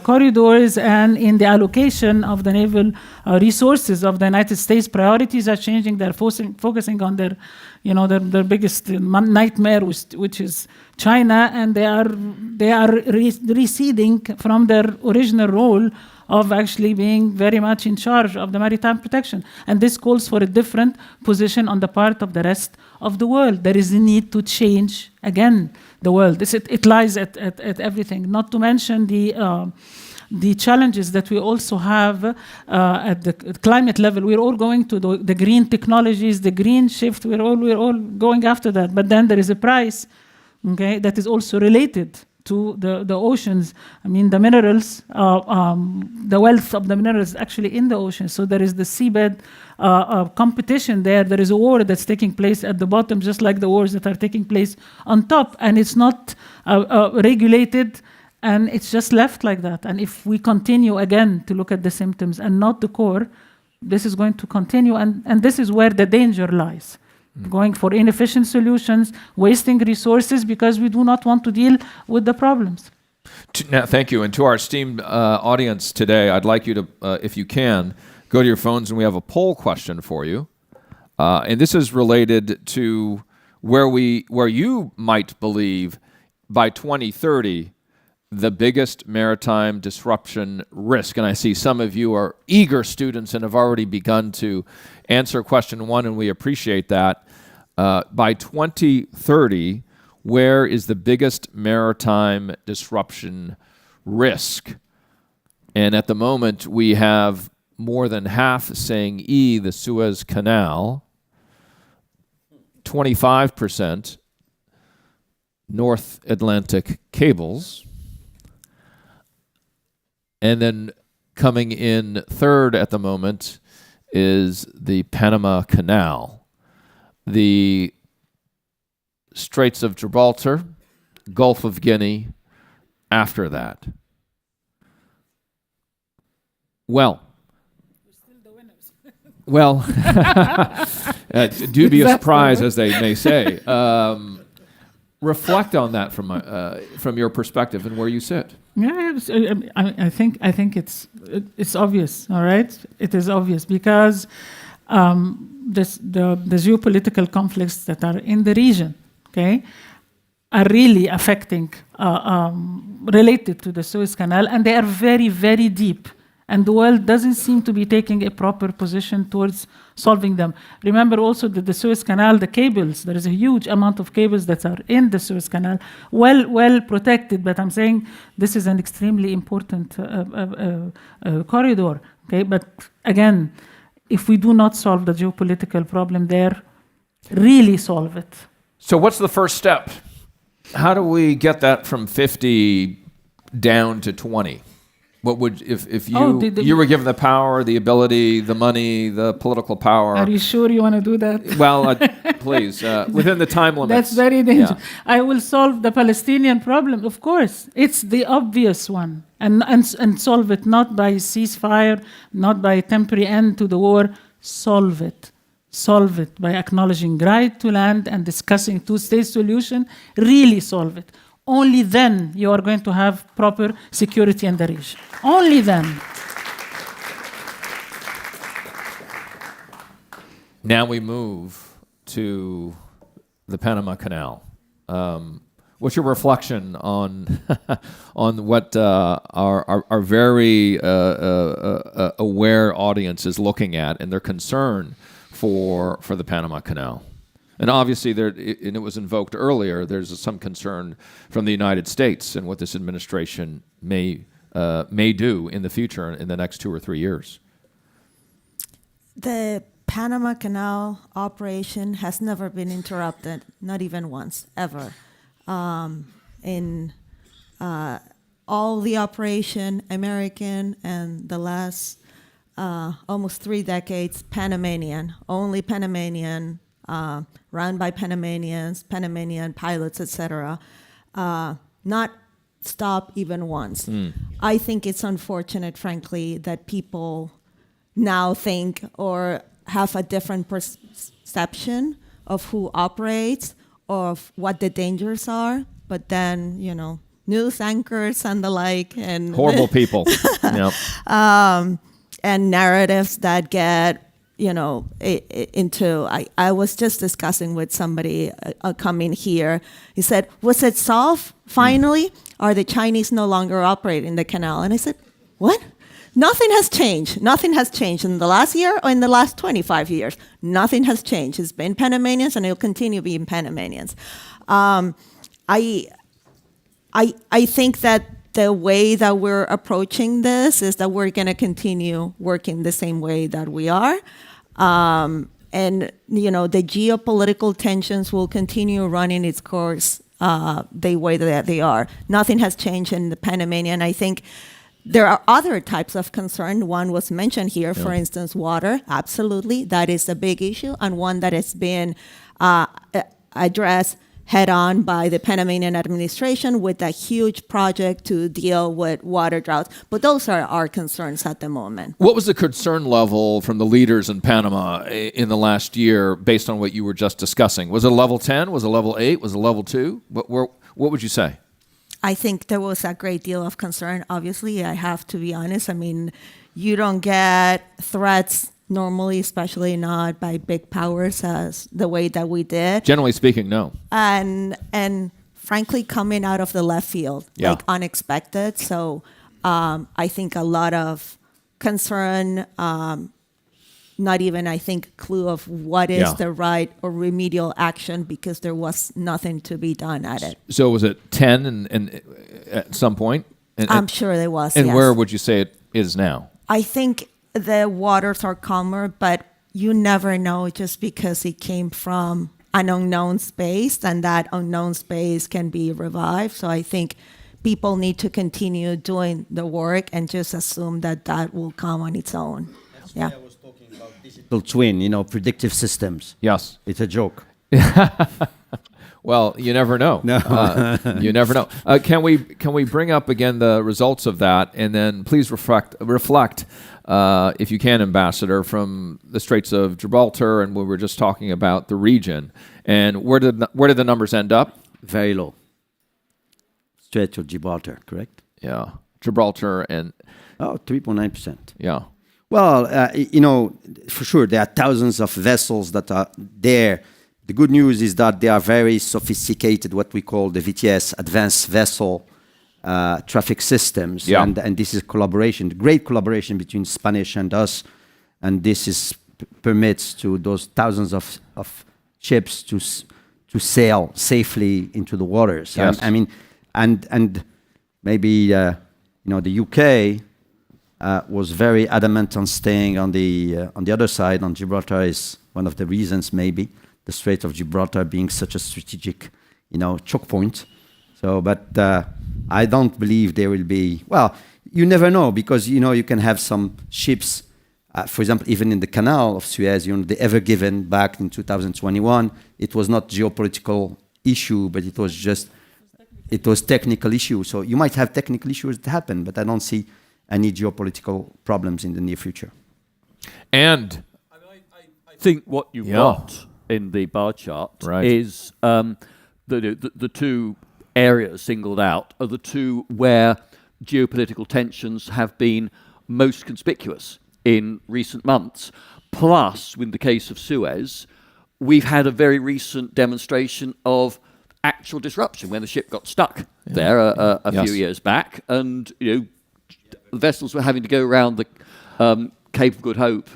corridors and in the allocation of the naval resources of the United States. Priorities are changing. They're focusing on their biggest nightmare, which is China, and they are receding from their original role of actually being very much in charge of the maritime protection. And this calls for a different position on the part of the rest of the world. There is a need to change, again, the world. It lies at everything, not to mention the challenges that we also have at the climate level. We're all going to the green technologies, the green shift. We're all going after that. But then there is a price, okay, that is also related to the oceans. I mean, the minerals, the wealth of the minerals actually in the ocean. So there is the seabed competition there. There is a war that's taking place at the bottom, just like the wars that are taking place on top. And it's not regulated, and it's just left like that. And if we continue again to look at the symptoms and not the core, this is going to continue. And this is where the danger lies. Going for inefficient solutions, wasting resources because we do not want to deal with the problems. Now, thank you. And to our esteemed audience today, I'd like you to, if you can, go to your phones, and we have a poll question for you. And this is related to where you might believe by 2030 the biggest maritime disruption risk. And I see some of you are eager students and have already begun to answer question one, and we appreciate that. By 2030, where is the biggest maritime disruption risk? And at the moment, we have more than half saying E, the Suez Canal, 25% North Atlantic cables, and then coming in third at the moment is the Panama Canal, the Straits of Gibraltar, Gulf of Guinea after that. Well, dubious prize, as they may say. Reflect on that from your perspective and where you sit. Yeah, I think it's obvious. All right, it is obvious because the geopolitical conflicts that are in the region, okay, are really affecting related to the Suez Canal, and they are very, very deep. And the world doesn't seem to be taking a proper position towards solving them. Remember also that the Suez Canal, the cables, there is a huge amount of cables that are in the Suez Canal, well protected, but I'm saying this is an extremely important corridor. Okay, but again, if we do not solve the geopolitical problem there, really solve it. So what's the first step? How do we get that from 50 down to 20? What would, if you you were given the power, the ability, the money, the political power? Are you sure you want to do that? Well, please, within the time limits. That's very dangerous. Yeah. I will solve the Palestinian problem, of course. It's the obvious one. And solve it not by ceasefire, not by temporary end to the war. Solve it. Solve it by acknowledging right to land and discussing two-state solution. Really solve it. Only then you are going to have proper security in the region. Only then. Now we move to the Panama Canal. What's your reflection on on what our very aware audience is looking at and their concern for the Panama Canal? And obviously, and it was invoked earlier, there's some concern from the United States and what this administration may do in the future, in the next 2 or 3 years. The Panama Canal operation has never been interrupted, not even once, ever. In all the operation American, and the last almost 3 decades Panamanian, only Panamanian, run by Panamanians, Panamanian pilots, etc. Not stop even once. I think it's unfortunate, frankly, that people now think or have a different perception of who operates, of what the dangers are, but then, news anchors and the like, and Horrible people. Yep. and narratives that get, into. I was just discussing with somebody coming here. He said, "Was it solved finally? Are the Chinese no longer operating the canal?" And I said, "What? Nothing has changed. Nothing has changed in the last year or in the last 25 years. Nothing has changed. It's been Panamanians, and it'll continue being Panamanians." I think that the way that we're approaching this is that we're going to continue working the same way that we are. And, the geopolitical tensions will continue running its course the way that they are. Nothing has changed in the Panamanian. I think there are other types of concern. One was mentioned here, for instance, water. Absolutely, that is a big issue, and one that has been addressed head-on by the Panamanian administration with a huge project to deal with water droughts. But those are our concerns at the moment. What was the concern level from the leaders in Panama in the last year based on what you were just discussing? Was it a level 10? Was it a level 8? Was it a level 2? What would you say? I think there was a great deal of concern. Obviously, I have to be honest. I mean, you don't get threats normally, especially not by big powers as the way that we did. Generally speaking, no. And frankly, coming out of the left field, like unexpected. So I think a lot of concern, not even, I think, clue of what is the right or remedial action, because there was nothing to be done at it. So was it 10 and at some point? I'm sure there was, And yes. where would you say it is now? I think the waters are calmer, but you never know, just because it came from an unknown space, and that unknown space can be revived. So I think people need to continue doing the work and just assume that that will come on its own. That's why I was talking about digital twin, predictive systems. Yes. It's a joke. Well, you never know. No. You never know. Can we bring up again the results of that, and then please reflect, if you can, Ambassador, from the Straits of Gibraltar, and we were just talking about the region, and where did the numbers end up? Very low. Strait of Gibraltar, correct? Yeah, Gibraltar and 3.9%. yeah. Well, for sure there are thousands of vessels that are there. The good news is that they are very sophisticated, what we call the VTS, Advanced Vessel Traffic Systems. Yeah. And this is collaboration, great collaboration between Spanish and us. And this permits to those thousands of ships to sail safely into the waters. Yes. And maybe, the UK was very adamant on staying on the other side. On Gibraltar is one of the reasons, maybe, the Strait of Gibraltar being such a strategic, choke point. So, but I don't believe there will be. Well, you never know, because you can have some ships, for example, even in the Canal of Suez. The Ever Given back in 2021. It was not geopolitical issue, but it was technical issue. So you might have technical issues that happen, but I don't see any geopolitical problems in the near future. And I think what you've got in the bar chart is the two areas singled out are the two where geopolitical tensions have been most conspicuous in recent months. Plus, in the case of Suez, we've had a very recent demonstration of actual disruption when the ship got stuck there a few years back, and the vessels were having to go around the Cape of Good Hope,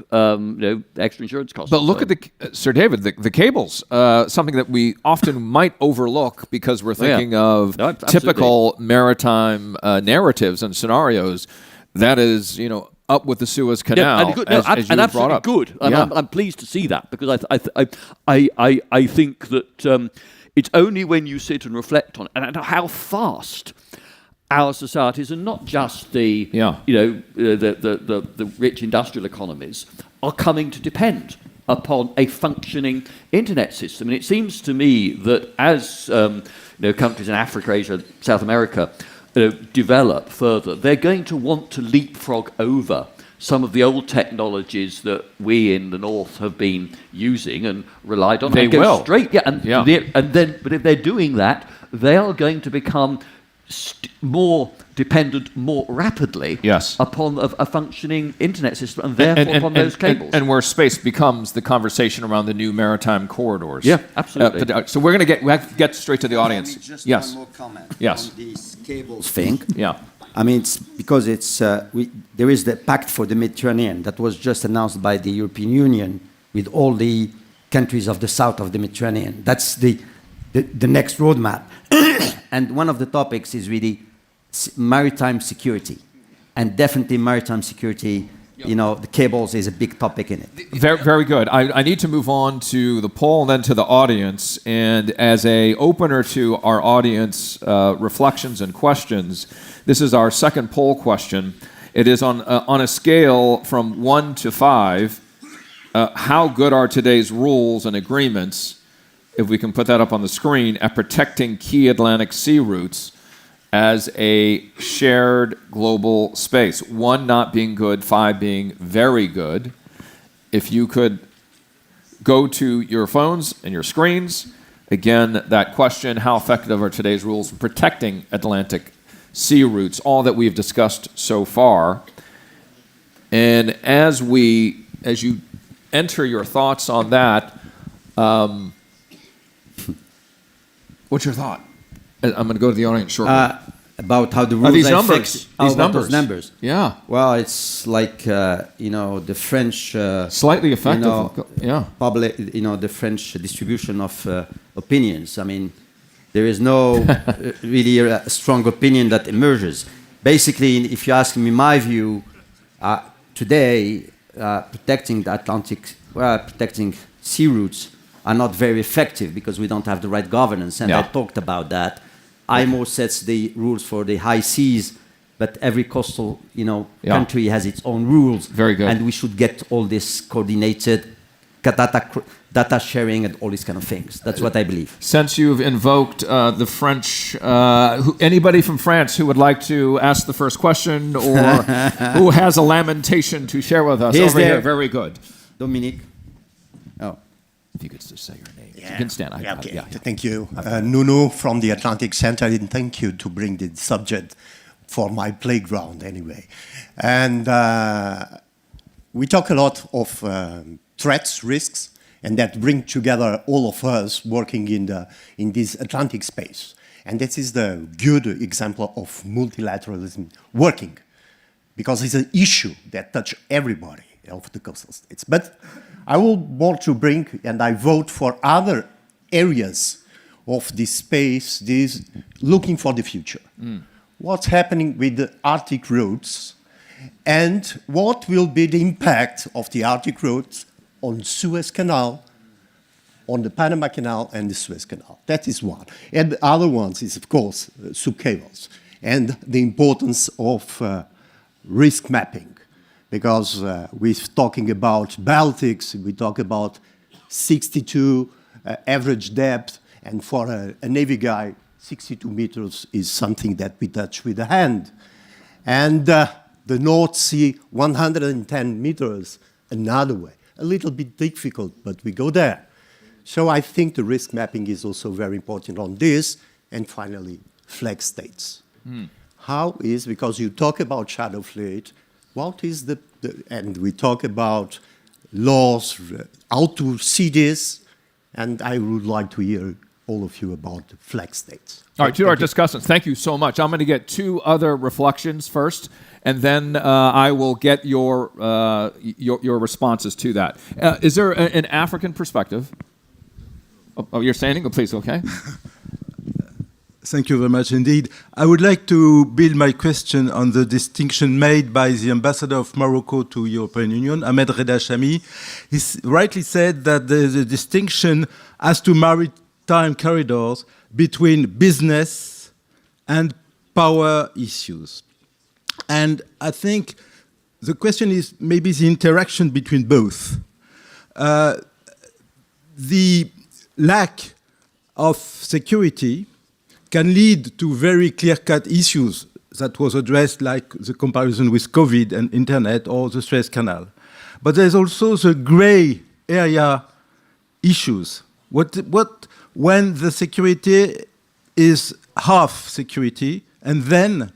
extra insurance costs. But look at Sir David, the cables, something that we often might overlook because we're thinking of typical maritime narratives and scenarios. That is, up with the Suez Canal, as you brought up. Good. And I'm pleased to see that, because I think that it's only when you sit and reflect on it and how fast our societies, and not just the rich industrial economies, are coming to depend upon a functioning internet system. And it seems to me that as countries in Africa, Asia, South America develop further, they're going to want to leapfrog over some of the old technologies that we in the North have been using and relied on. They and go will. Straight, but if they're doing that, they are going to become more dependent more rapidly upon a functioning internet system and therefore upon those cables. And where space becomes the conversation around the new maritime corridors. Yeah, absolutely. So we're going to get straight to the audience. Just yes. one more comment Yes. on these cables thing. Yeah. I mean, it's because there is the Pact for the Mediterranean that was just announced by the European Union with all the countries of the south of the Mediterranean. That's the next roadmap. And one of the topics is really maritime security. And definitely maritime security, the cables is a big topic in it. Very, very good. I need to move on to the poll and then to the audience. And as a opener to our audience reflections and questions, this is our second poll question. It is on a scale from 1 to 5, how good are today's rules and agreements, if we can put that up on the screen, at protecting key Atlantic sea routes as a shared global space? 1 not being good, 5 being very good. If you could go to your phones and your screens, again, that question, how effective are today's rules in protecting Atlantic sea routes, all that we've discussed so far. And as you enter your thoughts on that, what's your thought? I'm going to go to the audience shortly. About how the rules these are numbers. fixed. These About numbers. those numbers. Yeah. Well, it's like the French Slightly effective. public, the French distribution of opinions. I mean, there is no really a strong opinion that emerges. Basically, if you ask me my view, today protecting the Atlantic, protecting sea routes are not very effective because we don't have the right governance. And I talked about that. IMO sets the rules for the high seas, but every coastal country has its own rules. Very good. And we should get all this coordinated data sharing and all these kind of things. That's what I believe. Since you've invoked the French, anybody from France who would like to ask the first question or who has a lamentation to share with us over here? Very good. Dominique. Oh. If you could just say your name. You can stand. Okay. Thank you. Nuno from the Atlantic Center, and thank you to bring the subject for my playground anyway. And we talk a lot of threats, risks, and that bring together all of us working in this Atlantic space. And this is the good example of multilateralism working, because it's an issue that touches everybody of the coastal states. But I will want to bring, and I vote for other areas of this space, this looking for the future. What's happening with the Arctic routes, and what will be the impact of the Arctic routes on Suez Canal, on the Panama Canal and the Suez Canal. That is one. And the other ones is, of course, subcables and the importance of risk mapping. Because we're talking about Baltics, we talk about 62 average depth, and for a Navy guy, 62 meters is something that we touch with the hand. And the North Sea, 110 meters, another way. A little bit difficult, but we go there. So I think the risk mapping is also very important on this. And finally, flag states. How is, because you talk about shadow fleet, what is and we talk about laws, how to see this, and I would like to hear all of you about the flag states. All right, to our discussants, thank you so much. I'm going to get 2 other reflections first, and then I will get your responses to that. Is there an African perspective? Oh, you're standing? Oh, please, okay. Thank you very much indeed. I would like to build my question on the distinction made by the ambassador of Morocco to European Union, Ahmed Reda Shami. He rightly said that there is a distinction as to maritime corridors between business and power issues. And I think the question is maybe the interaction between both. The lack of security can lead to very clear-cut issues that was addressed, like the comparison with COVID and internet or the Suez Canal. But there's also the gray area issues. What when the security is half security, and then,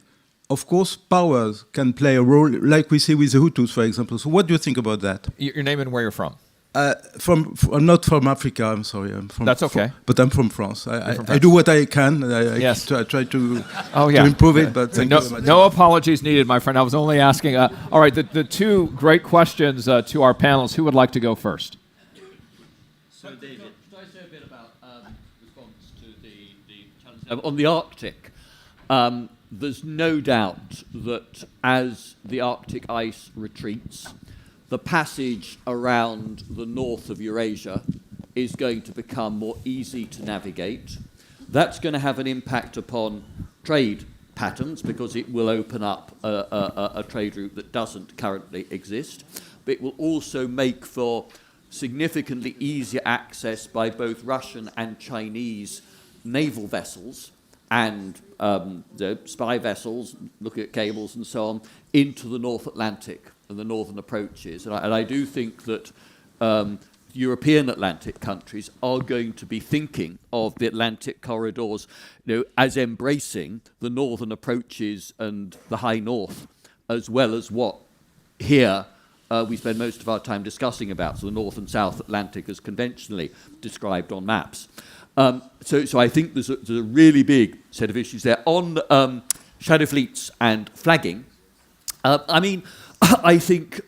of course, powers can play a role, like we see with the Hutus, for example. So what do you think about that? Your name and where you're from? I'm not from Africa, I'm sorry. I'm from, That's okay. But I'm from France. I do what I can. Yes. I try to improve it, but thank you very much. No apologies needed, my friend. I was only asking. All right, the two great questions to our panelists. Who would like to go first? So, David, should I say a bit about response to the challenge? On the Arctic, there's no doubt that as the Arctic ice retreats, the passage around the north of Eurasia is going to become more easy to navigate. That's going to have an impact upon trade patterns because it will open up a trade route that doesn't currently exist. But it will also make for significantly easier access by both Russian and Chinese naval vessels and the spy vessels, looking at cables and so on, into the North Atlantic and the northern approaches. And I do think that European Atlantic countries are going to be thinking of the Atlantic corridors, as embracing the northern approaches and the high north, as well as what here we spend most of our time discussing about, so the North and South Atlantic as conventionally described on maps. So I think there's a really big set of issues there. On shadow fleets and flagging, I think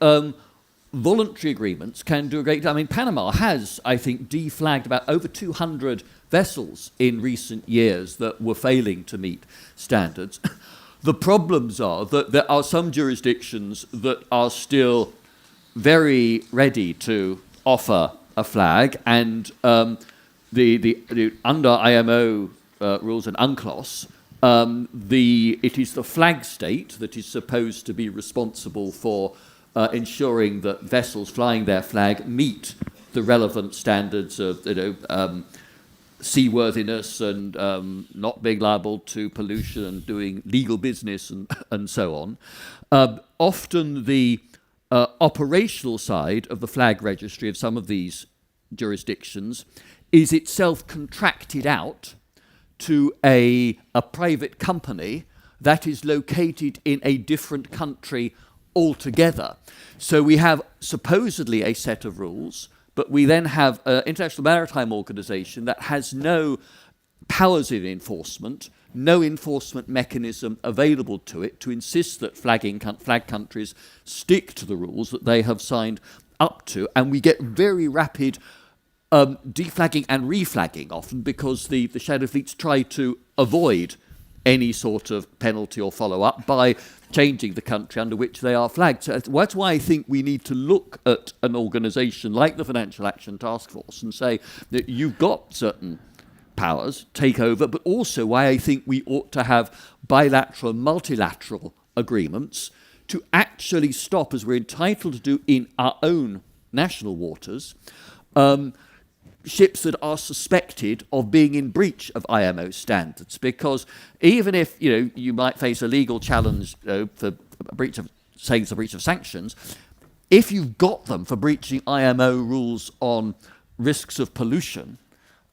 voluntary agreements can do a great deal. I mean, Panama has, I think, deflagged about over 200 vessels in recent years that were failing to meet standards. The problems are that there are some jurisdictions that are still very ready to offer a flag, and the under IMO rules and UNCLOS, it is the flag state that is supposed to be responsible for ensuring that vessels flying their flag meet the relevant standards of seaworthiness and not being liable to pollution and doing legal business and so on. Often the operational side of the flag registry of some of these jurisdictions is itself contracted out to a private company that is located in a different country altogether. So we have supposedly a set of rules, but we then have an International Maritime Organization that has no powers of enforcement, no enforcement mechanism available to it to insist that flag countries stick to the rules that they have signed up to, and we get very rapid deflagging and reflagging often because the shadow fleets try to avoid any sort of penalty or follow-up by changing the country under which they are flagged. So that's why I think we need to look at an organisation like the Financial Action Task Force and say that you've got certain powers, take over, but also why I think we ought to have bilateral and multilateral agreements to actually stop, as we're entitled to do in our own national waters, ships that are suspected of being in breach of IMO standards, because even if you might face a legal challenge for a breach of, saying it's a breach of sanctions, if you've got them for breaching IMO rules on risks of pollution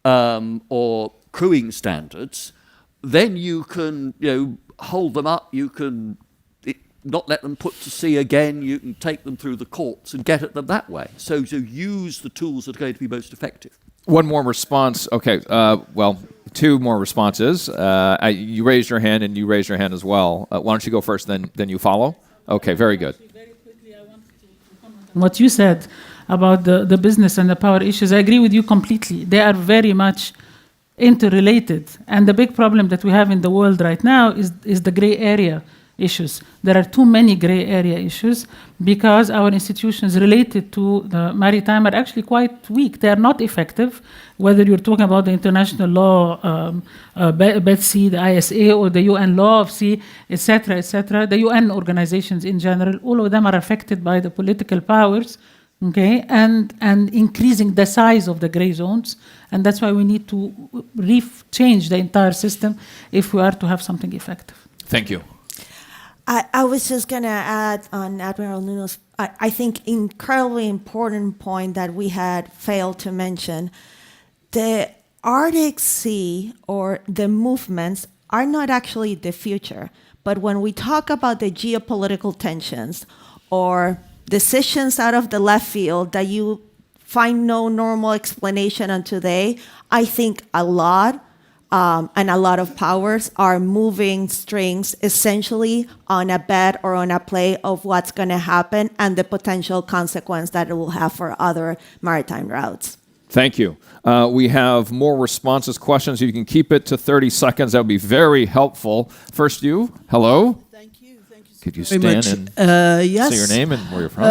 or crewing standards, then you can hold them up, you can not let them put to sea again, you can take them through the courts and get at them that way. So use the tools that are going to be most effective. One more response. Okay, two more responses. You raised your hand and you raised your hand as well. Why don't you go first, then you follow? Okay, very good. Very quickly, I wanted to comment on what you said about the business and the power issues. I agree with you completely. They are very much interrelated. And the big problem that we have in the world right now is the gray area issues. There are too many gray area issues because our institutions related to the maritime are actually quite weak. They are not effective, whether you're talking about the international law, BETC, the ISA, or the UN law of sea, etc., etc. The UN organizations in general, all of them are affected by the political powers, okay, and increasing the size of the gray zones. And that's why we need to change the entire system if we are to have something effective. Thank you. I was just going to add on Admiral Nuno's, I think, incredibly important point that we had failed to mention. The Arctic Sea or the movements are not actually the future. But when we talk about the geopolitical tensions or decisions out of the left field that you find no normal explanation on today, I think a lot and a lot of powers are moving strings essentially on a bet or on a play of what's going to happen and the potential consequence that it will have for other maritime routes. Thank you. We have more responses, questions. You can keep it to 30 seconds. That would be very helpful. First, you. Hello. Thank you. Thank you. Could you very stand much. and Yes. say your name and where you're from?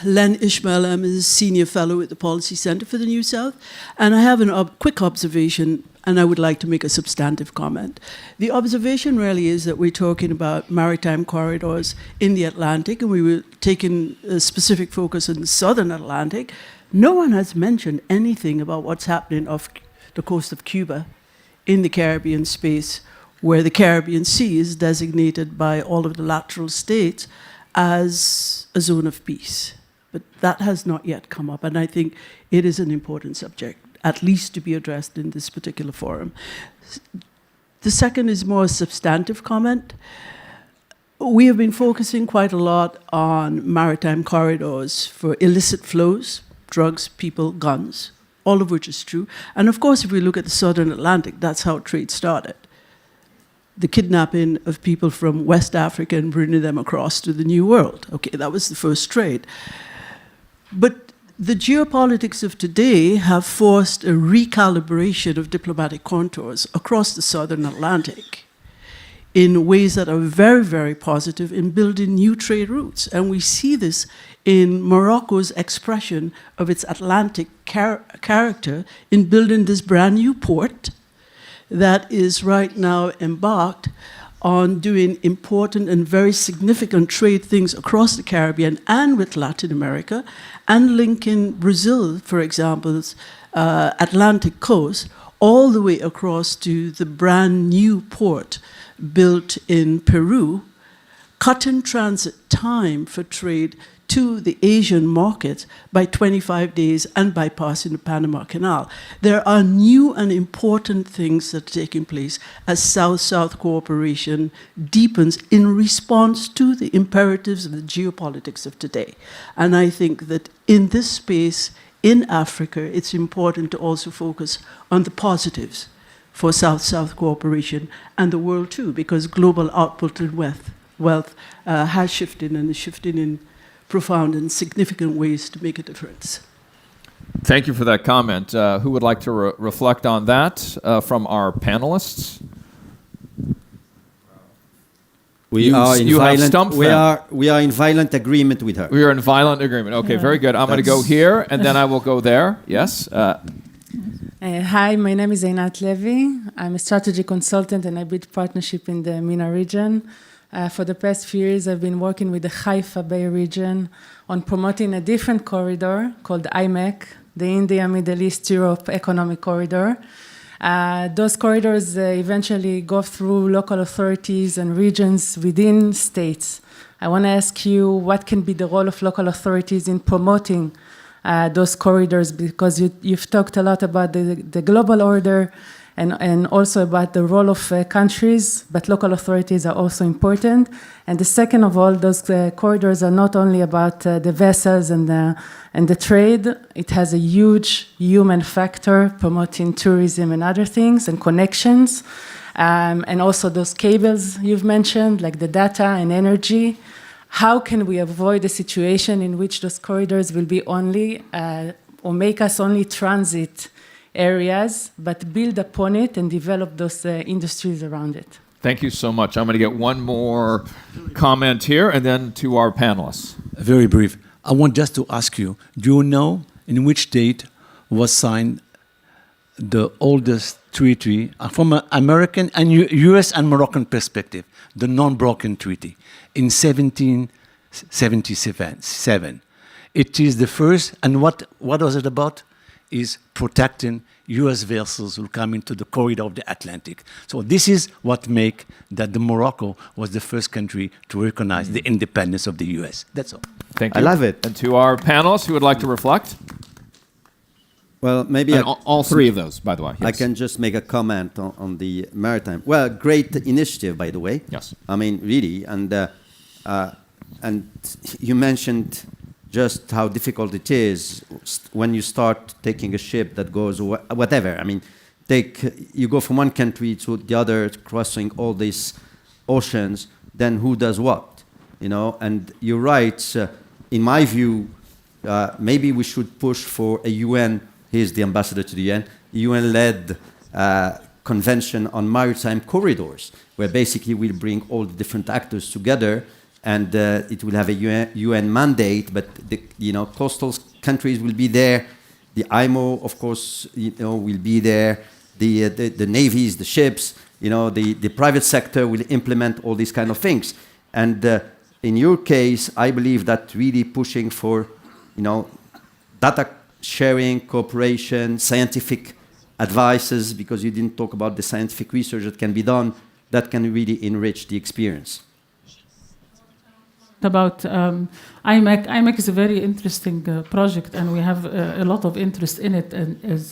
Len Ishmael. I'm a senior fellow at the Policy Center for the New South, and I have a quick observation, and I would like to make a substantive comment. The observation really is that we're talking about maritime corridors in the Atlantic, and we were taking a specific focus on the southern Atlantic. No one has mentioned anything about what's happening off the coast of Cuba in the Caribbean space, where the Caribbean Sea is designated by all of the lateral states as a zone of peace. But that has not yet come up, and I think it is an important subject, at least to be addressed in this particular forum. The second is more a substantive comment. We have been focusing quite a lot on maritime corridors for illicit flows, drugs, people, guns, all of which is true. And of course, if we look at the Southern Atlantic, that's how trade started. The kidnapping of people from West Africa and bringing them across to the New World. Okay, that was the first trade. But the geopolitics of today have forced a recalibration of diplomatic contours across the Southern Atlantic in ways that are very, very positive in building new trade routes. And we see this in Morocco's expression of its Atlantic character in building this brand new port that is right now embarked on doing important and very significant trade things across the Caribbean and with Latin America, and linking Brazil, for example's Atlantic coast, all the way across to the brand new port built in Peru, cutting transit time for trade to the Asian market by 25 days and bypassing the Panama Canal. There are new and important things that are taking place as South-South cooperation deepens in response to the imperatives of the geopolitics of today. And I think that in this space, in Africa, it's important to also focus on the positives for South-South cooperation and the world too, because global output and wealth has shifted and is shifting in profound and significant ways to make a difference. Thank you for that comment. Who would like to reflect on that from our panelists? We are in violent agreement with her. We are in violent agreement. Okay, very good. I'm going to go here, and then I will go there. Yes? Hi, my name is Einat Levy. I'm a strategy consultant, and I build partnership in the MENA region. For the past few years, I've been working with the Haifa Bay region on promoting a different corridor called IMEC, the India, Middle East, Europe Economic Corridor. Those corridors eventually go through local authorities and regions within states. I want to ask you, what can be the role of local authorities in promoting those corridors? Because you've talked a lot about the global order, and also about the role of countries, but local authorities are also important. And the second of all, those corridors are not only about the vessels and the trade. It has a huge human factor, promoting tourism and other things, and connections. And also those cables you've mentioned, like the data and energy. How can we avoid a situation in which those corridors will be only, or make us only transit areas, but build upon it and develop those industries around it? Thank you so much. I'm going to get one more comment here and then to our panelists. Very brief. I want just to ask you, do you know in which date was signed the oldest treaty from an American and US and Moroccan perspective, the non-broken treaty, in 1777. It is the first, and what was it about? Is protecting US vessels who come into the corridor of the Atlantic. So this is what make that the Morocco was the first country to recognize the independence of the US. That's all. Thank you. I love it. And to our panelists who would like to reflect. Well, maybe And all three of those, by the way. I Yes. can just make a comment on the maritime. Well, great initiative, by the way. Yes. I mean, really, and you mentioned just how difficult it is when you start taking a ship that goes whatever. I mean, you go from one country to the other, crossing all these oceans. Then who does what? You know. And you're right. In my view, maybe we should push for a UN. He's the ambassador to the UN. UN-led convention on maritime corridors, where basically we'll bring all the different actors together, and it will have a UN mandate. But coastal countries will be there. The IMO, of course, will be there. The navies, the ships, the private sector will implement all these kind of things. And in your case, I believe that really pushing for, data sharing, cooperation, scientific advices, because you didn't talk about the scientific research that can be done, that can really enrich the experience. About IMEC is a very interesting project, and we have a lot of interest in it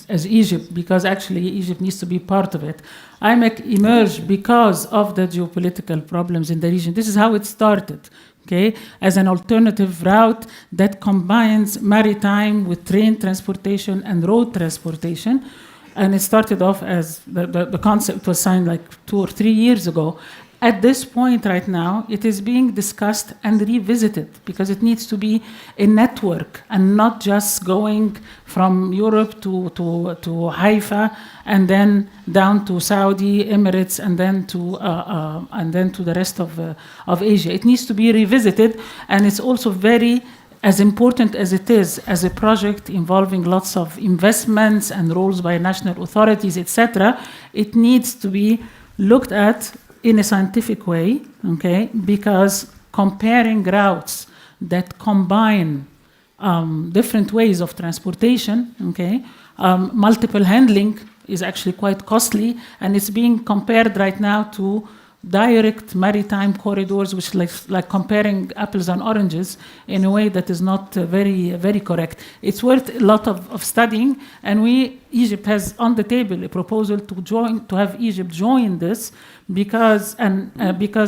as Egypt, because actually Egypt needs to be part of it. IMEC emerged because of the geopolitical problems in the region. This is how it started. Okay, as an alternative route that combines maritime with train transportation and road transportation. And it started off as the concept was signed like 2 or 3 years ago. At this point right now, it is being discussed and revisited because it needs to be a network and not just going from Europe to Haifa and then down to Saudi Emirates and then to the rest of Asia. It needs to be revisited, and it's also very as important as it is as a project involving lots of investments and roles by national authorities, etc. It needs to be looked at in a scientific way, okay? Because comparing routes that combine different ways of transportation, okay? Multiple handling is actually quite costly, and it's being compared right now to direct maritime corridors, which like comparing apples and oranges in a way that is not very, very correct. It's worth a lot of studying, and Egypt has on the table a proposal to have Egypt join this because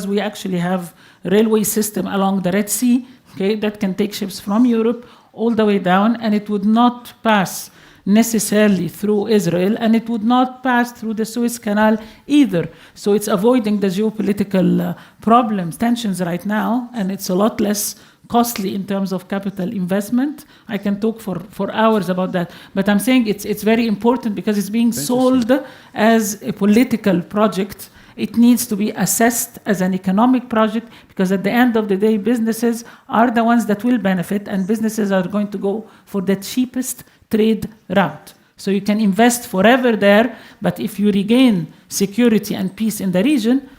we actually have a railway system along the Red Sea, okay, that can take ships from Europe all the way down, and it would not pass necessarily through Israel, and it would not pass through the Suez Canal either. So it's avoiding the geopolitical problems, tensions right now, and it's a lot less costly in terms of capital investment. I can talk for hours about that, but I'm saying it's very important because it's being sold as a political project. It needs to be assessed as an economic project, because at the end of the day, businesses are the ones that will benefit, and businesses are going to go for the cheapest trade route. So you can invest forever there, but if you regain security and peace in the region,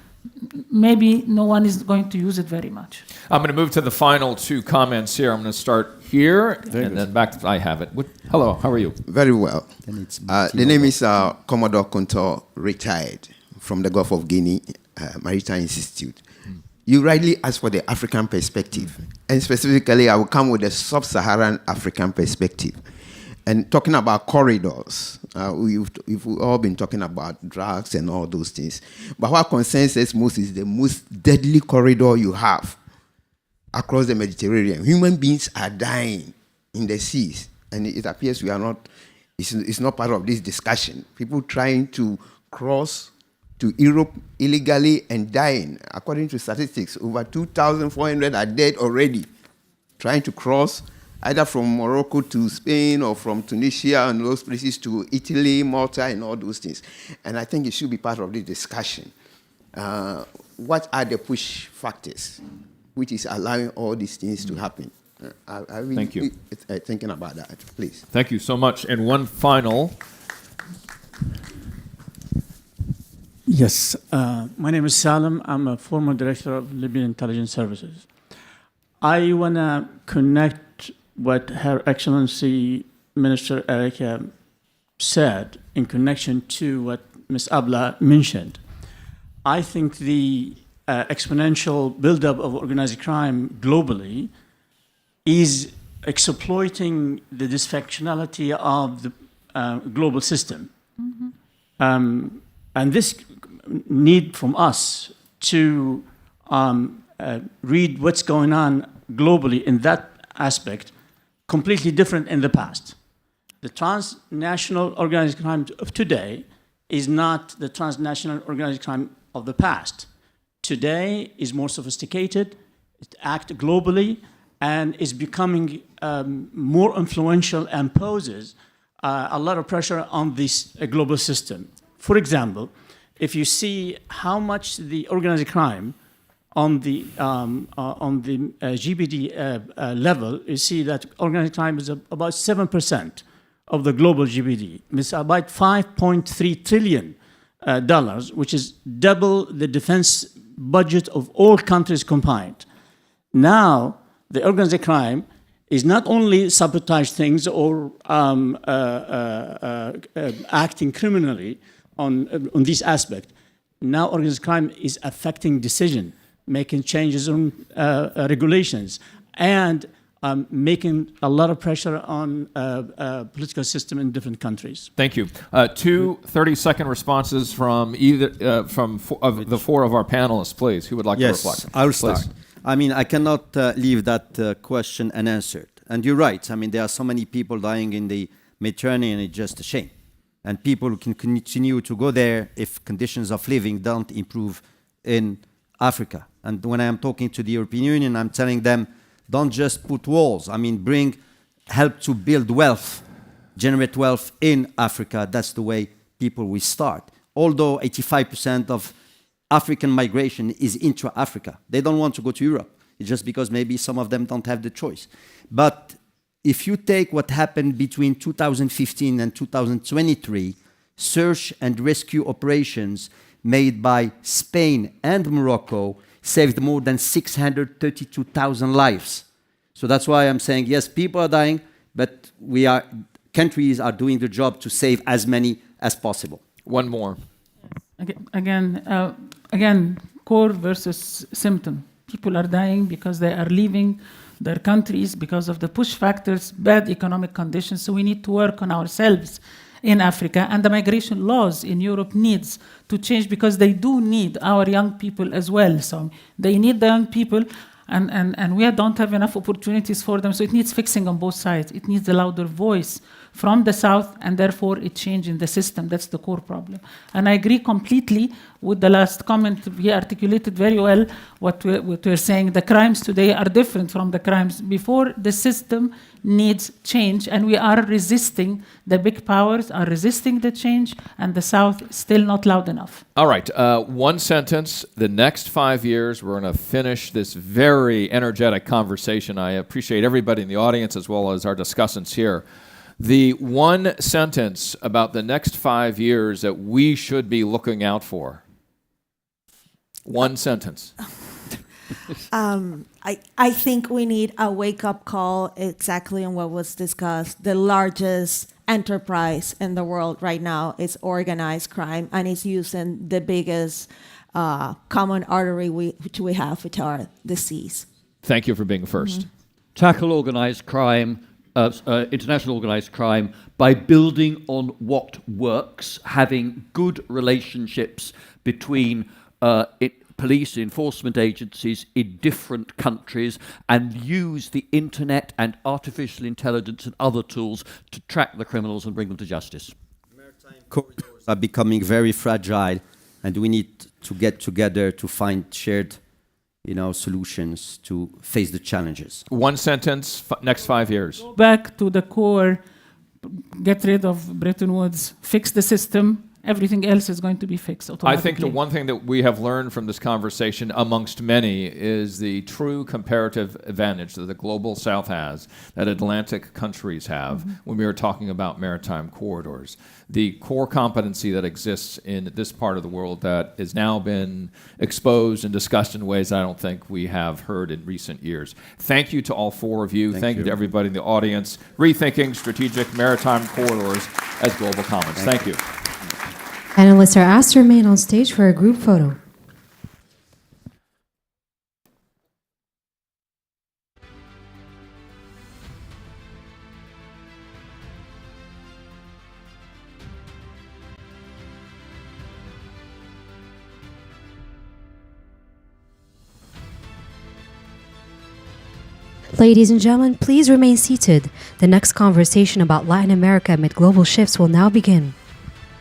maybe no one is going to use it very much. I'm going to move to the final 2 comments here. I'm going to start here then back to, I have it. Hello, how are you? Very well. The name is Commodore Kunto, retired from the Gulf of Guinea Maritime Institute. You rightly asked for the African perspective, and specifically I will come with the sub-Saharan African perspective. And talking about corridors, we've all been talking about drugs and all those things. But what concerns us most is the most deadly corridor you have across the Mediterranean. Human beings are dying in the seas, and it appears we are not. It's not part of this discussion. People trying to cross to Europe illegally and dying. According to statistics, over 2,400 are dead already, trying to cross either from Morocco to Spain or from Tunisia and those places to Italy, Malta, and all those things. And I think it should be part of the discussion. what are the push factors which is allowing all these things to happen? I really Thank you. Thinking about that, please. Thank you so much. And one final. Yes, my name is Salim. I'm a former director of Libyan Intelligence Services. I want to connect what Her Excellency Minister Erika said in connection to what Ms. Abla mentioned. I think the exponential buildup of organized crime globally is exploiting the dysfunctionality of the global system. And this need from us to read what's going on globally in that aspect, completely different in the past. The transnational organized crime of today is not the transnational organized crime of the past. Today is more sophisticated, it acts globally, and is becoming more influential and poses a lot of pressure on this global system. For example, if you see how much the organized crime on the GBD level, you see that organized crime is about 7% of the global GBD. It's about $5.3 trillion, which is double the defense budget of all countries combined. Now, the organized crime is not only sabotage things or acting criminally on this aspect. Now, organized crime is affecting decision, making changes on regulations, and making a lot of pressure on political system in different countries. Thank you. Two 30-second responses from either of the four of our panelists, please. Who would like to reflect? Yes, I'll Please. start. I mean, I cannot leave that question unanswered. And you're right. I mean, there are so many people dying in the Mediterranean. It's just a shame. And people can continue to go there if conditions of living don't improve in Africa. And when I'm talking to the European Union, I'm telling them, don't just put walls. I mean, help to build wealth, generate wealth in Africa. That's the way people will start. Although 85% of African migration is intra-Africa. They don't want to go to Europe. It's just because maybe some of them don't have the choice. But if you take what happened between 2015 and 2023, search and rescue operations made by Spain and Morocco saved more than 632,000 lives. So that's why I'm saying, yes, people are dying, but countries are doing the job to save as many as possible. One more. Again, core versus symptom. People are dying because they are leaving their countries because of the push factors, bad economic conditions. So we need to work on ourselves in Africa, and the migration laws in Europe needs to change because they do need our young people as well. So they need the young people, and we don't have enough opportunities for them. So it needs fixing on both sides. It needs a louder voice from the South, and therefore it changing the system. That's the core problem. And I agree completely with the last comment. He articulated very well what we're saying. The crimes today are different from the crimes before. The system needs change, and we are resisting. The big powers are resisting the change, and the South is still not loud enough. All right, one sentence. The next 5 years, we're going to finish this very energetic conversation. I appreciate everybody in the audience as well as our discussants here. The one sentence about the next 5 years that we should be looking out for. One sentence. I think we need a wake-up call exactly on what was discussed. The largest enterprise in the world right now is organized crime, and it's using the biggest common artery which we have, which are the seas. Thank you for being first. Tackle organized crime, international organized crime, by building on what works, having good relationships between police enforcement agencies in different countries, and use the internet and artificial intelligence and other tools to track the criminals and bring them to justice. Maritime corridors are becoming very fragile, and we need to get together to find shared solutions to face the challenges. One sentence, next 5 years. Go back to the core, get rid of Bretton Woods, fix the system, everything else is going to be fixed automatically. I think the one thing that we have learned from this conversation, amongst many, is the true comparative advantage that the Global South has, that Atlantic countries have, when we are talking about maritime corridors. The core competency that exists in this part of the world that has now been exposed and discussed in ways I don't think we have heard in recent years. Thank you to all four of you. Thank you to everybody in the audience. Rethinking Strategic Maritime Corridors as Global Commons. Thank you. Panelists are asked to remain on stage for a group photo. Ladies and gentlemen, please remain seated. The next conversation about Latin America amid global shifts will now begin.